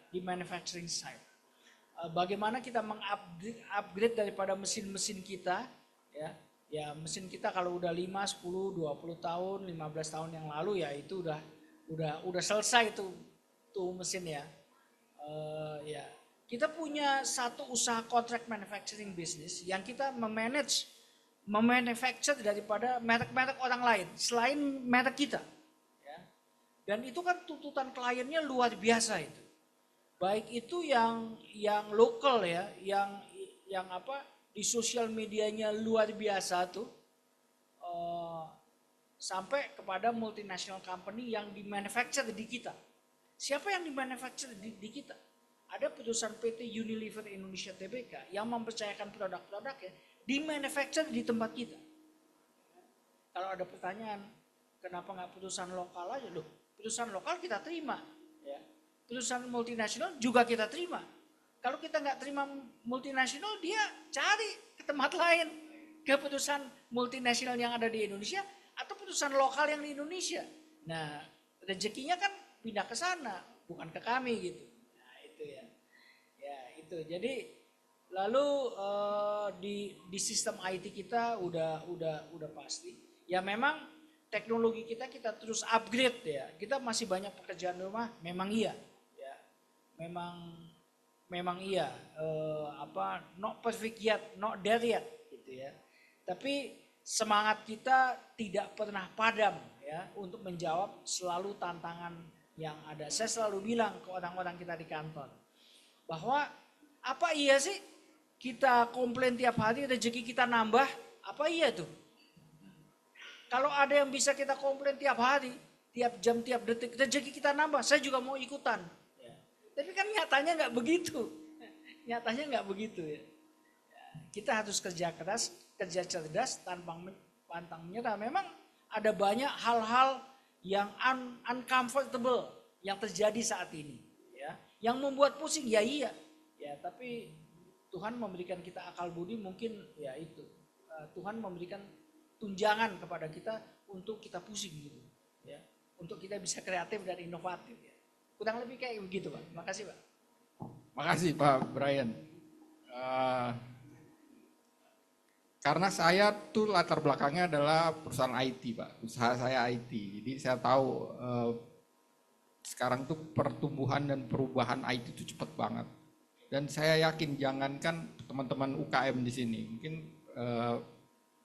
bagaimana kita mengupgrade daripada mesin-mesin kita, ya, Ya mesin kita kalau udah 5, 10, 20 tahun, 15 tahun yang lalu ya itu udah selesai tuh mesin ya. Ya kita punya satu usaha contract manufacturing business yang kita memanufacture daripada merek-merek orang lain selain merek kita. Ya. Dan itu kan tuntutan kliennya luar biasa itu. Baik itu yang lokal ya, yang apa di sosial medianya luar biasa tuh, sampai kepada multinational company yang di manufacture di kita. Siapa yang di manufacture di kita? Ada perusahaan PT Unilever Indonesia Tbk yang mempercayakan produk-produknya di manufacture di tempat kita. Kalau ada pertanyaan, kenapa nggak perusahaan lokal aja? Loh, perusahaan lokal kita terima, ya. Perusahaan multinasional juga kita terima. Kalau kita nggak terima multinasional, dia cari ke tempat lain, ke perusahaan multinasional yang ada di Indonesia atau perusahaan lokal yang di Indonesia. Nah, rezekinya kan pindah ke sana, bukan ke kami gitu. Nah, itu ya. Ya, itu. Jadi lalu di sistem IT kita udah pasti. Ya memang teknologi kita terus upgrade ya. Kita masih banyak pekerjaan rumah, memang iya. Ya. Memang iya, not perfect yet, not there yet, gitu ya. Tapi semangat kita tidak pernah padam ya untuk menjawab selalu tantangan yang ada. Saya selalu bilang ke orang-orang kita di kantor bahwa apa iya sih kita komplain tiap hari rezeki kita nambah? Apa iya tuh? Kalau ada yang bisa kita komplain tiap hari, tiap jam, tiap detik rezeki kita nambah, saya juga mau ikutan. Tapi kan nyatanya nggak begitu. Nyatanya nggak begitu ya. Kita harus kerja keras, kerja cerdas, tanpa pantang menyerah. Memang ada banyak hal-hal yang uncomfortable yang terjadi saat ini. Ya. Yang membuat pusing, ya iya. Ya, tapi Tuhan memberikan kita akal budi mungkin ya itu. Tuhan memberikan tunjangan kepada kita untuk kita pusing gitu. Ya. Untuk kita bisa kreatif dan inovatif ya. Kurang lebih kayak begitu Pak. Makasih Pak. Makasih Pak Brian. Karena saya tuh latar belakangnya adalah perusahaan IT Pak. Usaha saya IT. Jadi saya tahu sekarang tuh pertumbuhan dan perubahan IT itu cepat banget. Dan saya yakin jangankan teman-teman UKM di sini. Mungkin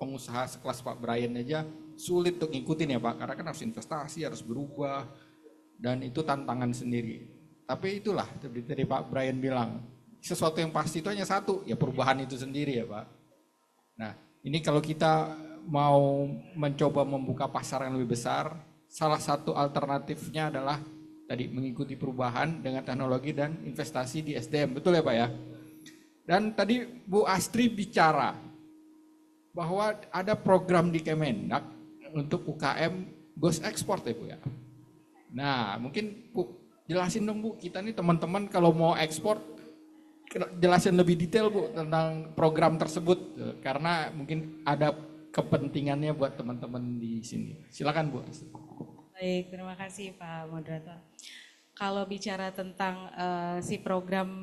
pengusaha sekelas Pak Brian aja sulit untuk ngikutin ya Pak. Karena kan harus investasi, harus berubah. Dan itu tantangan sendiri. Tapi itulah tadi Pak Brian bilang, sesuatu yang pasti itu hanya satu, ya perubahan itu sendiri ya Pak. Nah ini kalau kita mau mencoba membuka pasar yang lebih besar, salah satu alternatifnya adalah tadi mengikuti perubahan dengan teknologi dan investasi di SDM, betul ya Pak ya? Dan tadi Bu Astri bicara bahwa ada program di Kemendak untuk UKM goes ekspor ya Bu ya? Nah, mungkin Bu, jelasin dong Bu, kita nih teman-teman kalau mau ekspor, jelasin lebih detail Bu tentang program tersebut, karena mungkin ada kepentingannya buat teman-teman di sini. Silakan Bu. Baik, terima kasih Pak Moderator. Kalau bicara tentang si program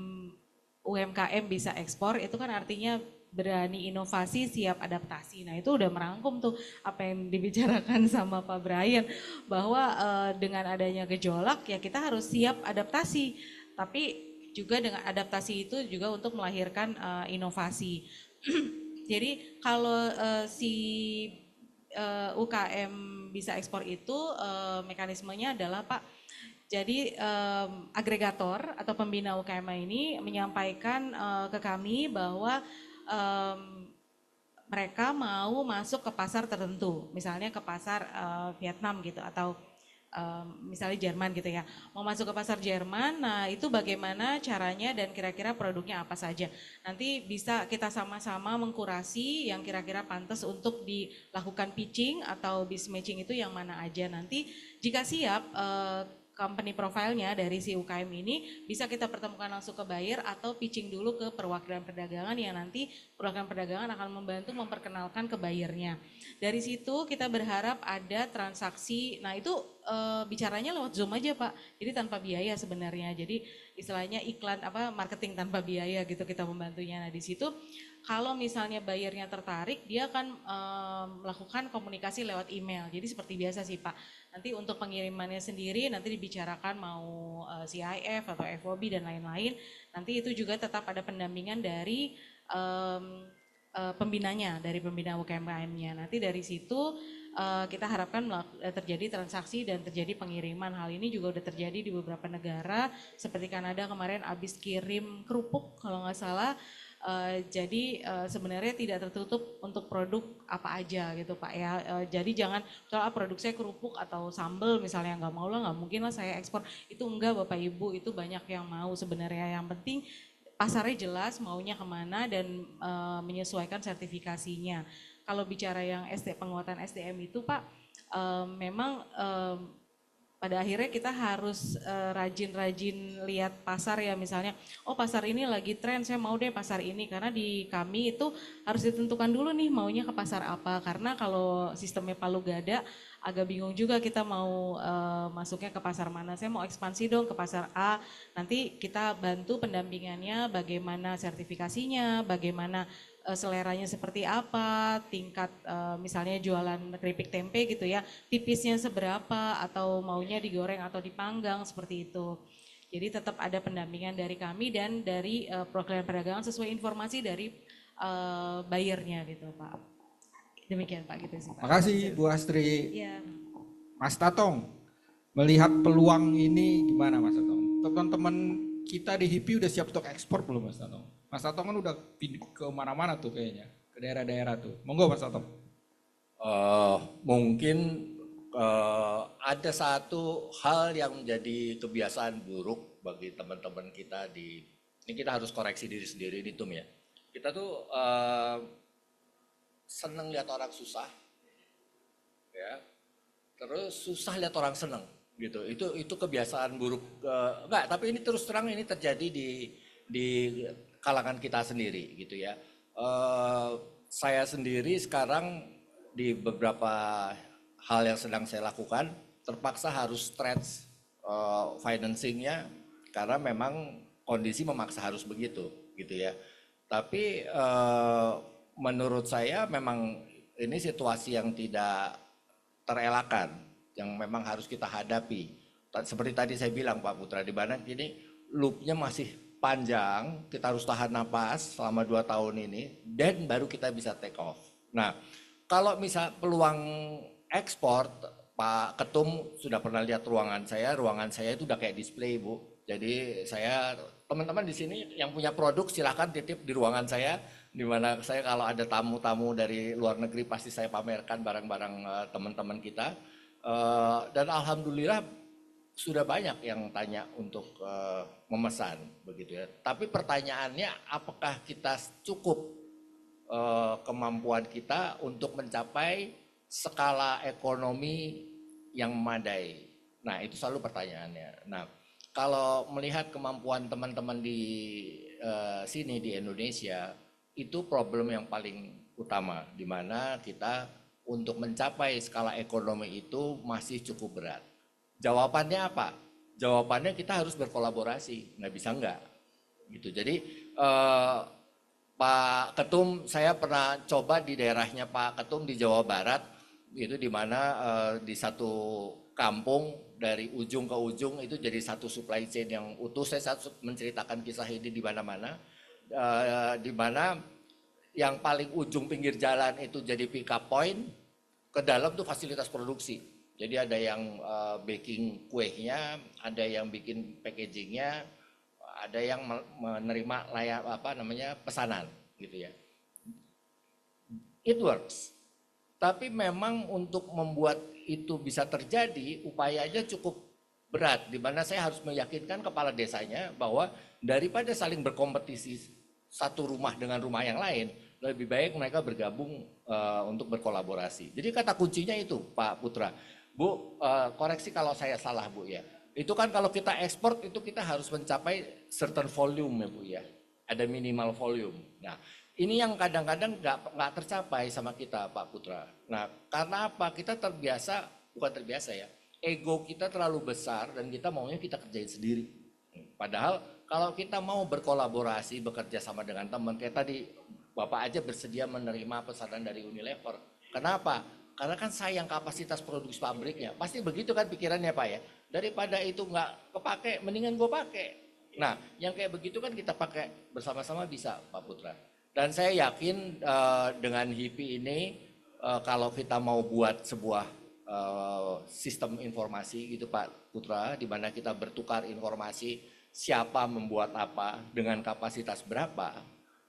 UMKM bisa ekspor, itu kan artinya berani inovasi, siap adaptasi. Nah itu udah merangkum tuh apa yang dibicarakan sama Pak Brian, bahwa dengan adanya gejolak ya kita harus siap adaptasi, tapi juga dengan adaptasi itu juga untuk melahirkan inovasi. Jadi kalau si UKM bisa ekspor itu mekanismenya adalah Pak, jadi agregator atau pembina UKM ini menyampaikan ke kami bahwa mereka mau masuk ke pasar tertentu, misalnya ke pasar Vietnam gitu, atau misalnya Jerman gitu ya, mau masuk ke pasar Jerman. Nah itu bagaimana caranya dan kira-kira produknya apa saja. Nanti bisa kita sama-sama mengkurasi yang kira-kira pantas untuk dilakukan pitching atau biz matching itu yang mana aja. Nanti jika siap company profile-nya dari si UKM ini bisa kita pertemukan langsung ke buyer atau pitching dulu ke perwakilan perdagangan yang nanti perwakilan perdagangan akan membantu memperkenalkan ke buyer-nya. Dari situ kita berharap ada transaksi, nah itu bicaranya lewat Zoom aja Pak. Jadi tanpa biaya sebenarnya. Jadi istilahnya iklan marketing tanpa biaya gitu kita membantunya. Nah di situ kalau misalnya buyernya tertarik, dia akan melakukan komunikasi lewat email. Jadi seperti biasa sih Pak. Nanti untuk pengirimannya sendiri nanti dibicarakan mau CIF atau FOB dan lain-lain. Nanti itu juga tetap ada pendampingan dari pembinanya, dari pembina UKM-nya. Nanti dari situ kita harapkan terjadi transaksi dan terjadi pengiriman. Hal ini juga udah terjadi di beberapa negara, seperti Kanada kemarin habis kirim kerupuk kalau nggak salah. Jadi sebenarnya tidak tertutup untuk produk apa aja gitu Pak ya. Jadi jangan kalau produk saya kerupuk atau sambal misalnya nggak mau lah, nggak mungkin lah saya ekspor. Itu enggak Bapak Ibu, itu banyak yang mau sebenarnya. Yang penting pasarnya jelas maunya kemana dan menyesuaikan sertifikasinya. Kalau bicara yang penguatan SDM itu Pak, memang pada akhirnya kita harus rajin-rajin lihat pasar ya, misalnya oh pasar ini lagi tren, saya mau deh pasar ini, karena di kami itu harus ditentukan dulu nih maunya ke pasar apa, karena kalau sistemnya palu gada agak bingung juga kita mau masuknya ke pasar mana. Saya mau ekspansi dong ke pasar A, nanti kita bantu pendampingannya bagaimana sertifikasinya, bagaimana seleranya seperti apa, tingkat misalnya jualan keripik tempe gitu ya, tipisnya seberapa atau maunya digoreng atau dipanggang seperti itu. Jadi tetap ada pendampingan dari kami dan dari perwakilan perdagangan sesuai informasi dari buyernya gitu Pak. Demikian Pak gitu sih Pak. Makasih Bu Astri. Iya. Mas Tatong, melihat peluang ini gimana Mas Tatong? Teman-teman kita di HIPI udah siap untuk ekspor belum Mas Tatong? Mas Tatong kan udah ke mana-mana tuh kayaknya, ke daerah-daerah tuh. Monggo Mas Tatong. Mungkin ada satu hal yang menjadi kebiasaan buruk bagi teman-teman kita ini kita harus koreksi diri sendiri nih Tum ya. Kita tuh seneng lihat orang susah, ya. Terus susah lihat orang seneng, gitu. Itu kebiasaan buruk. Enggak, tapi ini terus terang ini terjadi di kalangan kita sendiri, gitu ya. Saya sendiri sekarang di beberapa hal yang sedang saya lakukan terpaksa harus stretch financingnya karena memang kondisi memaksa harus begitu, gitu ya. Tapi menurut saya memang ini situasi yang tidak terelakkan, yang memang harus kita hadapi. Seperti tadi saya bilang Pak Putra, di mana ini loopnya masih panjang, kita harus tahan napas selama 2 tahun ini, dan baru kita bisa take off. Nah, kalau misal peluang ekspor, Pak Ketum sudah pernah lihat ruangan saya itu udah kayak display Bu. Jadi teman-teman di sini yang punya produk silahkan titip di ruangan saya, di mana saya kalau ada tamu-tamu dari luar negeri pasti saya pamerkan barang-barang teman-teman kita. Dan alhamdulillah sudah banyak yang tanya untuk memesan begitu ya. Tapi pertanyaannya apakah kita cukup kemampuan kita untuk mencapai skala ekonomi yang memadai. Nah, itu selalu pertanyaannya. Nah, kalau melihat kemampuan teman-teman di sini di Indonesia, itu problem yang paling utama, di mana kita untuk mencapai skala ekonomi itu masih cukup berat. Jawabannya apa? Jawabannya kita harus berkolaborasi, nggak bisa enggak. Gitu. Jadi Pak Ketum, saya pernah coba di daerahnya Pak Ketum di Jawa Barat, itu di mana di satu kampung dari ujung ke ujung itu jadi satu supply chain yang utuh. Saya menceritakan kisah ini di mana-mana, di mana yang paling ujung pinggir jalan itu jadi pick up point, ke dalam tuh fasilitas produksi. Jadi ada yang baking kuehnya, ada yang bikin packagingnya, ada yang menerima pesanan gitu ya. It works. Tapi memang untuk membuat itu bisa terjadi, upayanya cukup berat, di mana saya harus meyakinkan kepala desanya bahwa daripada saling berkompetisi satu rumah dengan rumah yang lain, lebih baik mereka bergabung untuk berkolaborasi. Jadi kata kuncinya itu Pak Putra. Bu, koreksi kalau saya salah Bu ya. Itu kan kalau kita ekspor itu kita harus mencapai certain volume ya Bu ya. Ada minimal volume. Nah, ini yang kadang-kadang nggak tercapai sama kita Pak Putra. Nah, karena apa? Kita bukan terbiasa ya. ego kita terlalu besar dan kita maunya kita kerjain sendiri. Padahal kalau kita mau berkolaborasi, bekerja sama dengan teman, kayak tadi Bapak aja bersedia menerima pesanan dari Unilever. Kenapa? Karena kan sayang kapasitas produksi pabriknya. Pasti begitu kan pikirannya Pak ya. Daripada itu nggak kepake, mendingan gue pakai. Nah, yang kayak begitu kan kita pakai bersama-sama bisa Pak Putra. Dan saya yakin dengan HIPI ini kalau kita mau buat sebuah sistem informasi gitu Pak Putra, di mana kita bertukar informasi siapa membuat apa dengan kapasitas berapa,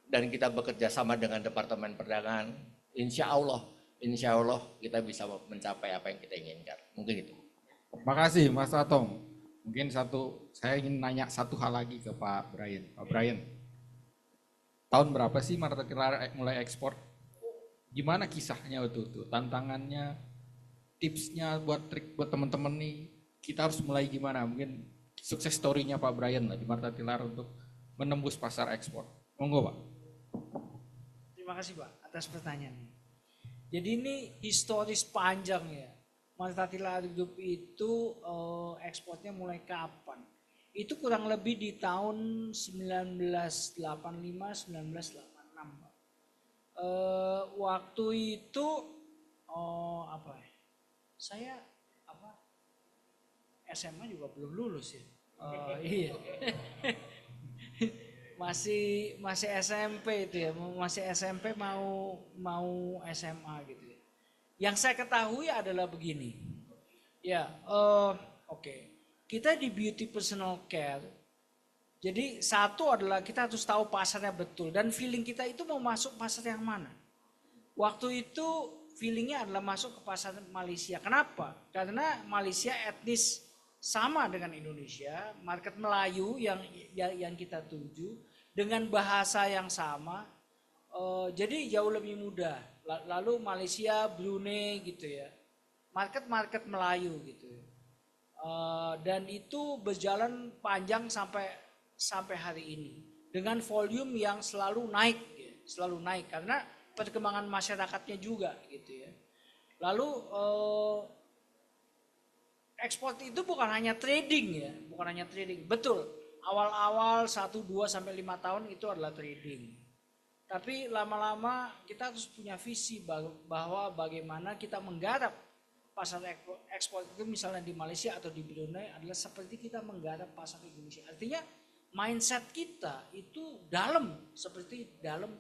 dan kita bekerja sama dengan Departemen Perdagangan, insya Allah kita bisa mencapai apa yang kita inginkan. Mungkin itu. Makasih Mas Atong. Mungkin saya ingin nanya satu hal lagi ke Pak Brian. Pak Brian, tahun berapa sih Marta Tilaar mulai ekspor? Gimana kisahnya waktu itu? Tantangannya, tipsnya buat trik buat teman-teman nih, kita harus mulai gimana? Mungkin sukses story-nya Pak Brian lah di Marta Tilaar untuk menembus pasar ekspor. Monggo Pak. Terima kasih Pak atas pertanyaannya. Jadi ini historis panjang ya. Marta Tilaar Group itu ekspornya mulai kapan? Itu kurang lebih di tahun 1985-1986 Pak. Waktu itu saya SMA juga belum lulus ya. Iya. masih SMP itu ya, masih SMP mau SMA gitu ya. Yang saya ketahui adalah begini, ya, oke. Kita di beauty personal care, jadi satu adalah kita harus tahu pasarnya betul dan feeling kita itu mau masuk pasar yang mana. Waktu itu feelingnya adalah masuk ke pasar Malaysia. Kenapa? Karena Malaysia etnis sama dengan Indonesia, market Melayu yang kita tuju dengan bahasa yang sama, jadi jauh lebih mudah. Lalu Malaysia, Brunei gitu ya, market Melayu gitu ya. Dan itu berjalan panjang sampai hari ini dengan volume yang selalu naik ya, selalu naik karena perkembangan masyarakatnya juga gitu ya. Lalu ekspor itu bukan hanya trading ya, bukan hanya trading. Betul, awal-awal 1, 2, sampai 5 tahun itu adalah trading. Tapi lama-lama kita harus punya visi bahwa bagaimana kita menggarap pasar ekspor itu misalnya di Malaysia atau di Brunei adalah seperti kita menggarap pasar Indonesia. Artinya mindset kita itu dalam, seperti dalam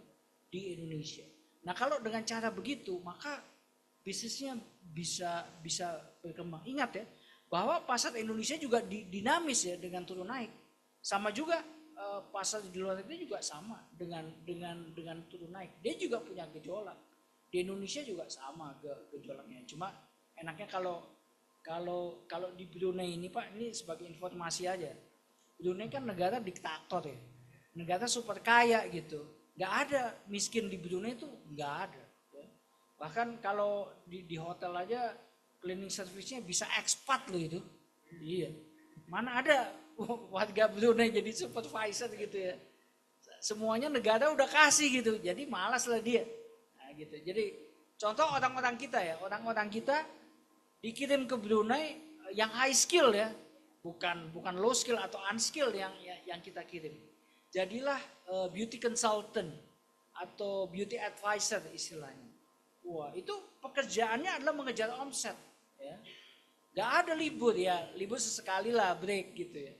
di Indonesia. Nah kalau dengan cara begitu maka bisnisnya bisa berkembang. Ingat ya, bahwa pasar Indonesia juga dinamis ya dengan turun naik. Sama juga pasar di luar negeri juga sama dengan turun naik. Dia juga punya gejolak. Di Indonesia juga sama gejolaknya. Cuma enaknya kalau di Brunei ini Pak, ini sebagai informasi aja. Brunei kan negara diktator ya. Negara super kaya gitu. Gak ada miskin di Brunei itu, gak ada. Bahkan kalau di hotel aja cleaning service-nya bisa expat loh itu. Iya. Mana ada warga Brunei jadi supervisor gitu ya. Semuanya negara udah kasih gitu. Jadi malas lah dia. Nah gitu. Jadi contoh orang-orang kita ya. Orang-orang kita dikirim ke Brunei yang high skill ya. Bukan low skill atau unskill yang kita kirim. Jadilah beauty consultant atau beauty advisor istilahnya. Wah, itu pekerjaannya adalah mengejar omset ya. Gak ada libur ya, libur sesekali lah break gitu ya.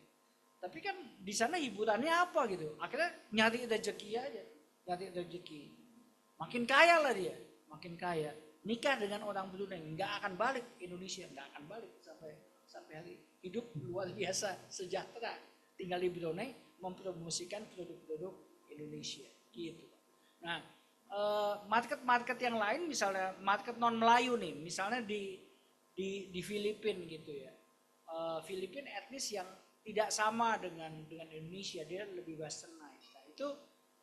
Tapi kan di sana hiburannya apa gitu. Akhirnya nyari rezeki aja, nyari rezeki. Makin kaya lah dia, makin kaya. Nikah dengan orang Brunei, nggak akan balik Indonesia, nggak akan balik sampai hari. Hidup luar biasa, sejahtera. Tinggal di Brunei mempromosikan produk-produk Indonesia gitu. Nah, market yang lain misalnya market non Melayu nih, misalnya di Filipina gitu ya. Filipina etnis yang tidak sama dengan Indonesia, dia lebih westernized. Nah, itu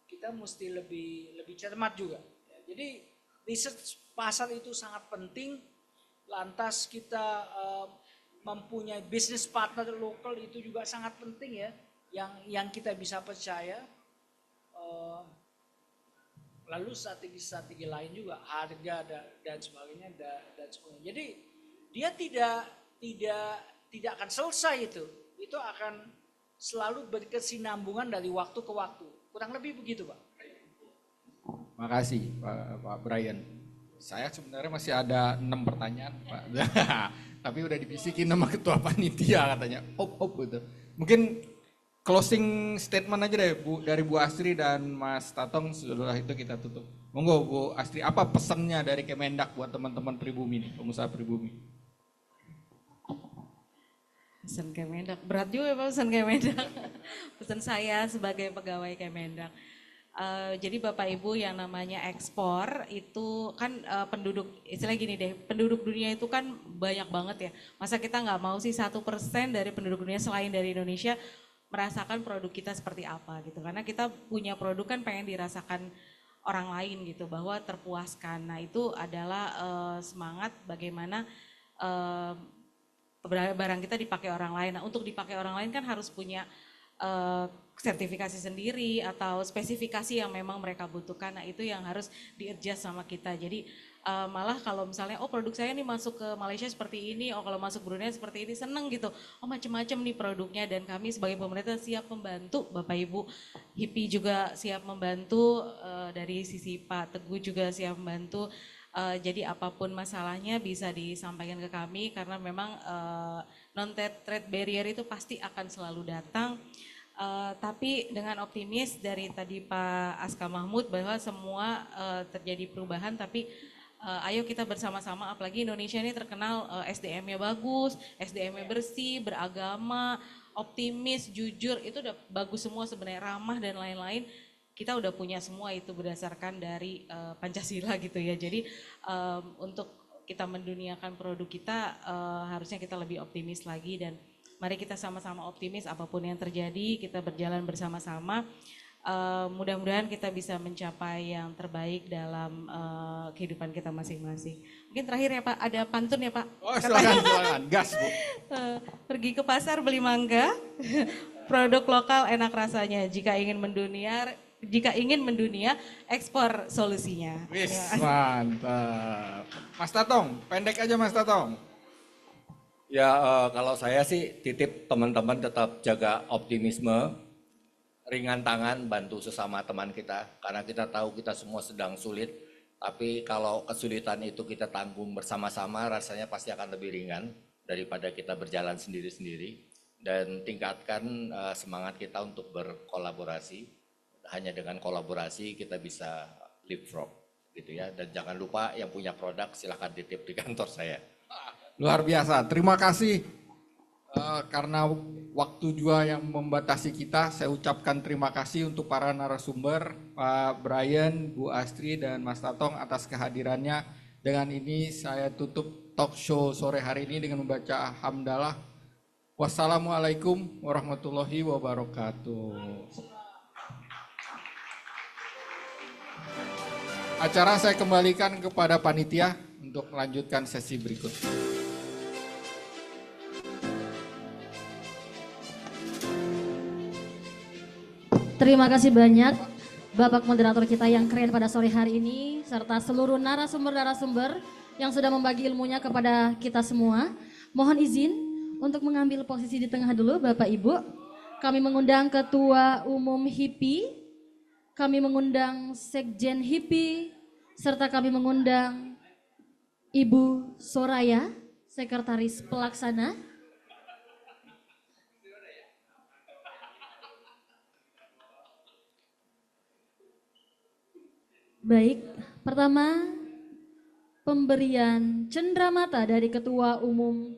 kita mesti lebih cermat juga. Ya, jadi research pasar itu sangat penting. Lantas kita mempunyai business partner lokal itu juga sangat penting ya, yang kita bisa percaya. Lalu strategi lain juga, harga dan sebagainya dan sebagainya. Jadi dia tidak akan selesai itu. Itu akan selalu berkesinambungan dari waktu ke waktu. Kurang lebih begitu, Pak. Makasih Pak Brian. Saya sebenarnya masih ada 6 pertanyaan, Pak. Tapi udah dibisikin sama ketua panitia katanya. Hop gitu. Mungkin closing statement aja deh dari Bu Astri dan Mas Tatong, setelah itu kita tutup. Monggo Bu Astri, apa pesannya dari Kemendak buat teman-teman pribumi nih, pengusaha pribumi? Pesan Kemendak, berat juga ya Pak pesan Kemendak. Pesan saya sebagai pegawai Kemendak. Jadi Bapak Ibu yang namanya ekspor itu kan penduduk, istilah gini deh, penduduk dunia itu kan banyak banget ya. Masa kita nggak mau sih 1% dari penduduk dunia selain dari Indonesia merasakan produk kita seperti apa gitu. Karena kita punya produk kan pengen dirasakan orang lain gitu, bahwa terpuaskan. Nah itu adalah semangat bagaimana barang kita dipakai orang lain. Nah untuk dipakai orang lain kan harus punya sertifikasi sendiri atau spesifikasi yang memang mereka butuhkan. Nah itu yang harus di-adjust sama kita. Jadi malah kalau misalnya produk saya nih masuk ke Malaysia seperti ini, kalau masuk Brunei seperti ini, seneng gitu. Macam-macam nih produknya, dan kami sebagai pemerintah siap membantu. Bapak Ibu HIPI juga siap membantu, dari sisi Pak Teguh juga siap membantu. Jadi apapun masalahnya bisa disampaikan ke kami, karena memang non-trade barrier itu pasti akan selalu datang. Tapi dengan optimis dari tadi Pak Aska Mahmud bahwa semua terjadi perubahan, tapi ayo kita bersama-sama, apalagi Indonesia ini terkenal SDM-nya bagus, SDM-nya bersih, beragama, optimis, jujur, itu udah bagus semua sebenarnya, ramah dan lain-lain. Kita udah punya semua itu berdasarkan dari Pancasila gitu ya. Jadi untuk kita menduniakan produk kita harusnya kita lebih optimis lagi, dan mari kita sama-sama optimis apapun yang terjadi, kita berjalan bersama-sama. Mudah-mudahan kita bisa mencapai yang terbaik dalam kehidupan kita masing-masing. Mungkin terakhir ya Pak, ada pantun ya Pak? Silakan, gas Bu. Pergi ke pasar beli mangga, produk lokal enak rasanya. Jika ingin mendunia, ekspor solusinya. Wis, mantap. Mas Tatong, pendek aja Mas Tatong. Ya kalau saya sih titip teman-teman tetap jaga optimisme, ringan tangan, bantu sesama teman kita, karena kita tahu kita semua sedang sulit. Tapi kalau kesulitan itu kita tanggung bersama-sama, rasanya pasti akan lebih ringan daripada kita berjalan sendiri-sendiri. Dan tingkatkan semangat kita untuk berkolaborasi. Hanya dengan kolaborasi kita bisa leapfrog gitu ya. Dan jangan lupa yang punya produk silahkan titip di kantor saya. Luar biasa, terima kasih. Karena waktu juga yang membatasi kita, saya ucapkan terima kasih untuk para narasumber, Pak Brian, Bu Astri, dan Mas Tatong atas kehadirannya. Dengan ini saya tutup talk show sore hari ini dengan membaca hamdalah. Wassalamualaikum warahmatullahi wabarakatuh. Acara saya kembalikan kepada panitia untuk melanjutkan sesi berikut. Terima kasih banyak Bapak moderator kita yang keren pada sore hari ini, serta seluruh narasumber-narasumber yang sudah membagi ilmunya kepada kita semua. Mohon izin untuk mengambil posisi di tengah dulu Bapak Ibu. Kami mengundang Ketua Umum HIPI, kami mengundang Sekjen HIPI, serta kami mengundang Ibu Soraya, Sekretaris Pelaksana. Baik, pertama pemberian cenderamata dari Ketua Umum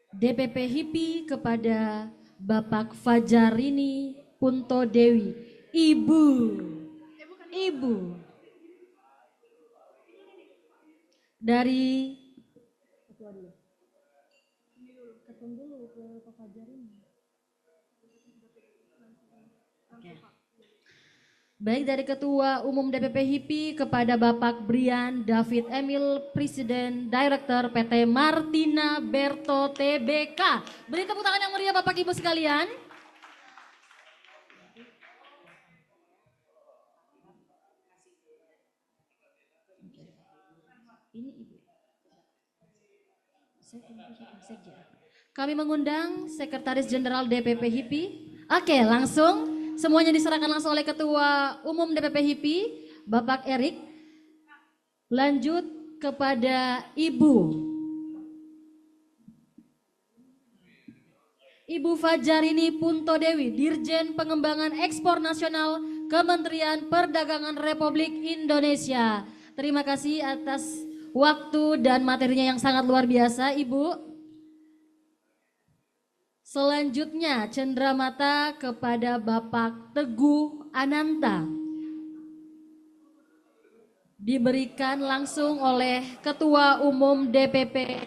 DPP HIPI kepada Bapak Fajarini Punto Dewi. Ibu dari baik, dari Ketua Umum DPP HIPI kepada Bapak Brian David Emil, Presiden Director PT Martina Berto Tbk. Beri tepuk tangan yang meriah Bapak Ibu sekalian. Ini Ibu. Kami mengundang Sekretaris Jenderal DPP HIPI. Oke, langsung semuanya diserahkan langsung oleh Ketua Umum DPP HIPI, Bapak Erik. Lanjut kepada Ibu Fajarini Punto Dewi, Dirjen Pengembangan Ekspor Nasional Kementerian Perdagangan Republik Indonesia. Terima kasih atas waktu dan materinya yang sangat luar biasa, Ibu. Selanjutnya cenderamata kepada Bapak Teguh Ananta. Diberikan langsung oleh Ketua Umum DPP.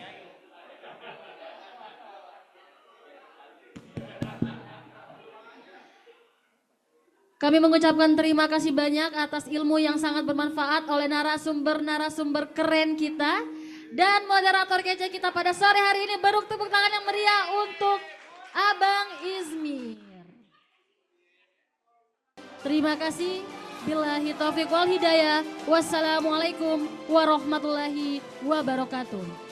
Kami mengucapkan terima kasih banyak atas ilmu yang sangat bermanfaat oleh narasumber-narasumber keren kita. Dan moderator kece kita pada sore hari ini, beri tepuk tangan yang meriah untuk Abang Izmir. Terima kasih. Billahi taufiq wal hidayah. Wassalamualaikum warahmatullahi wabarakatuh.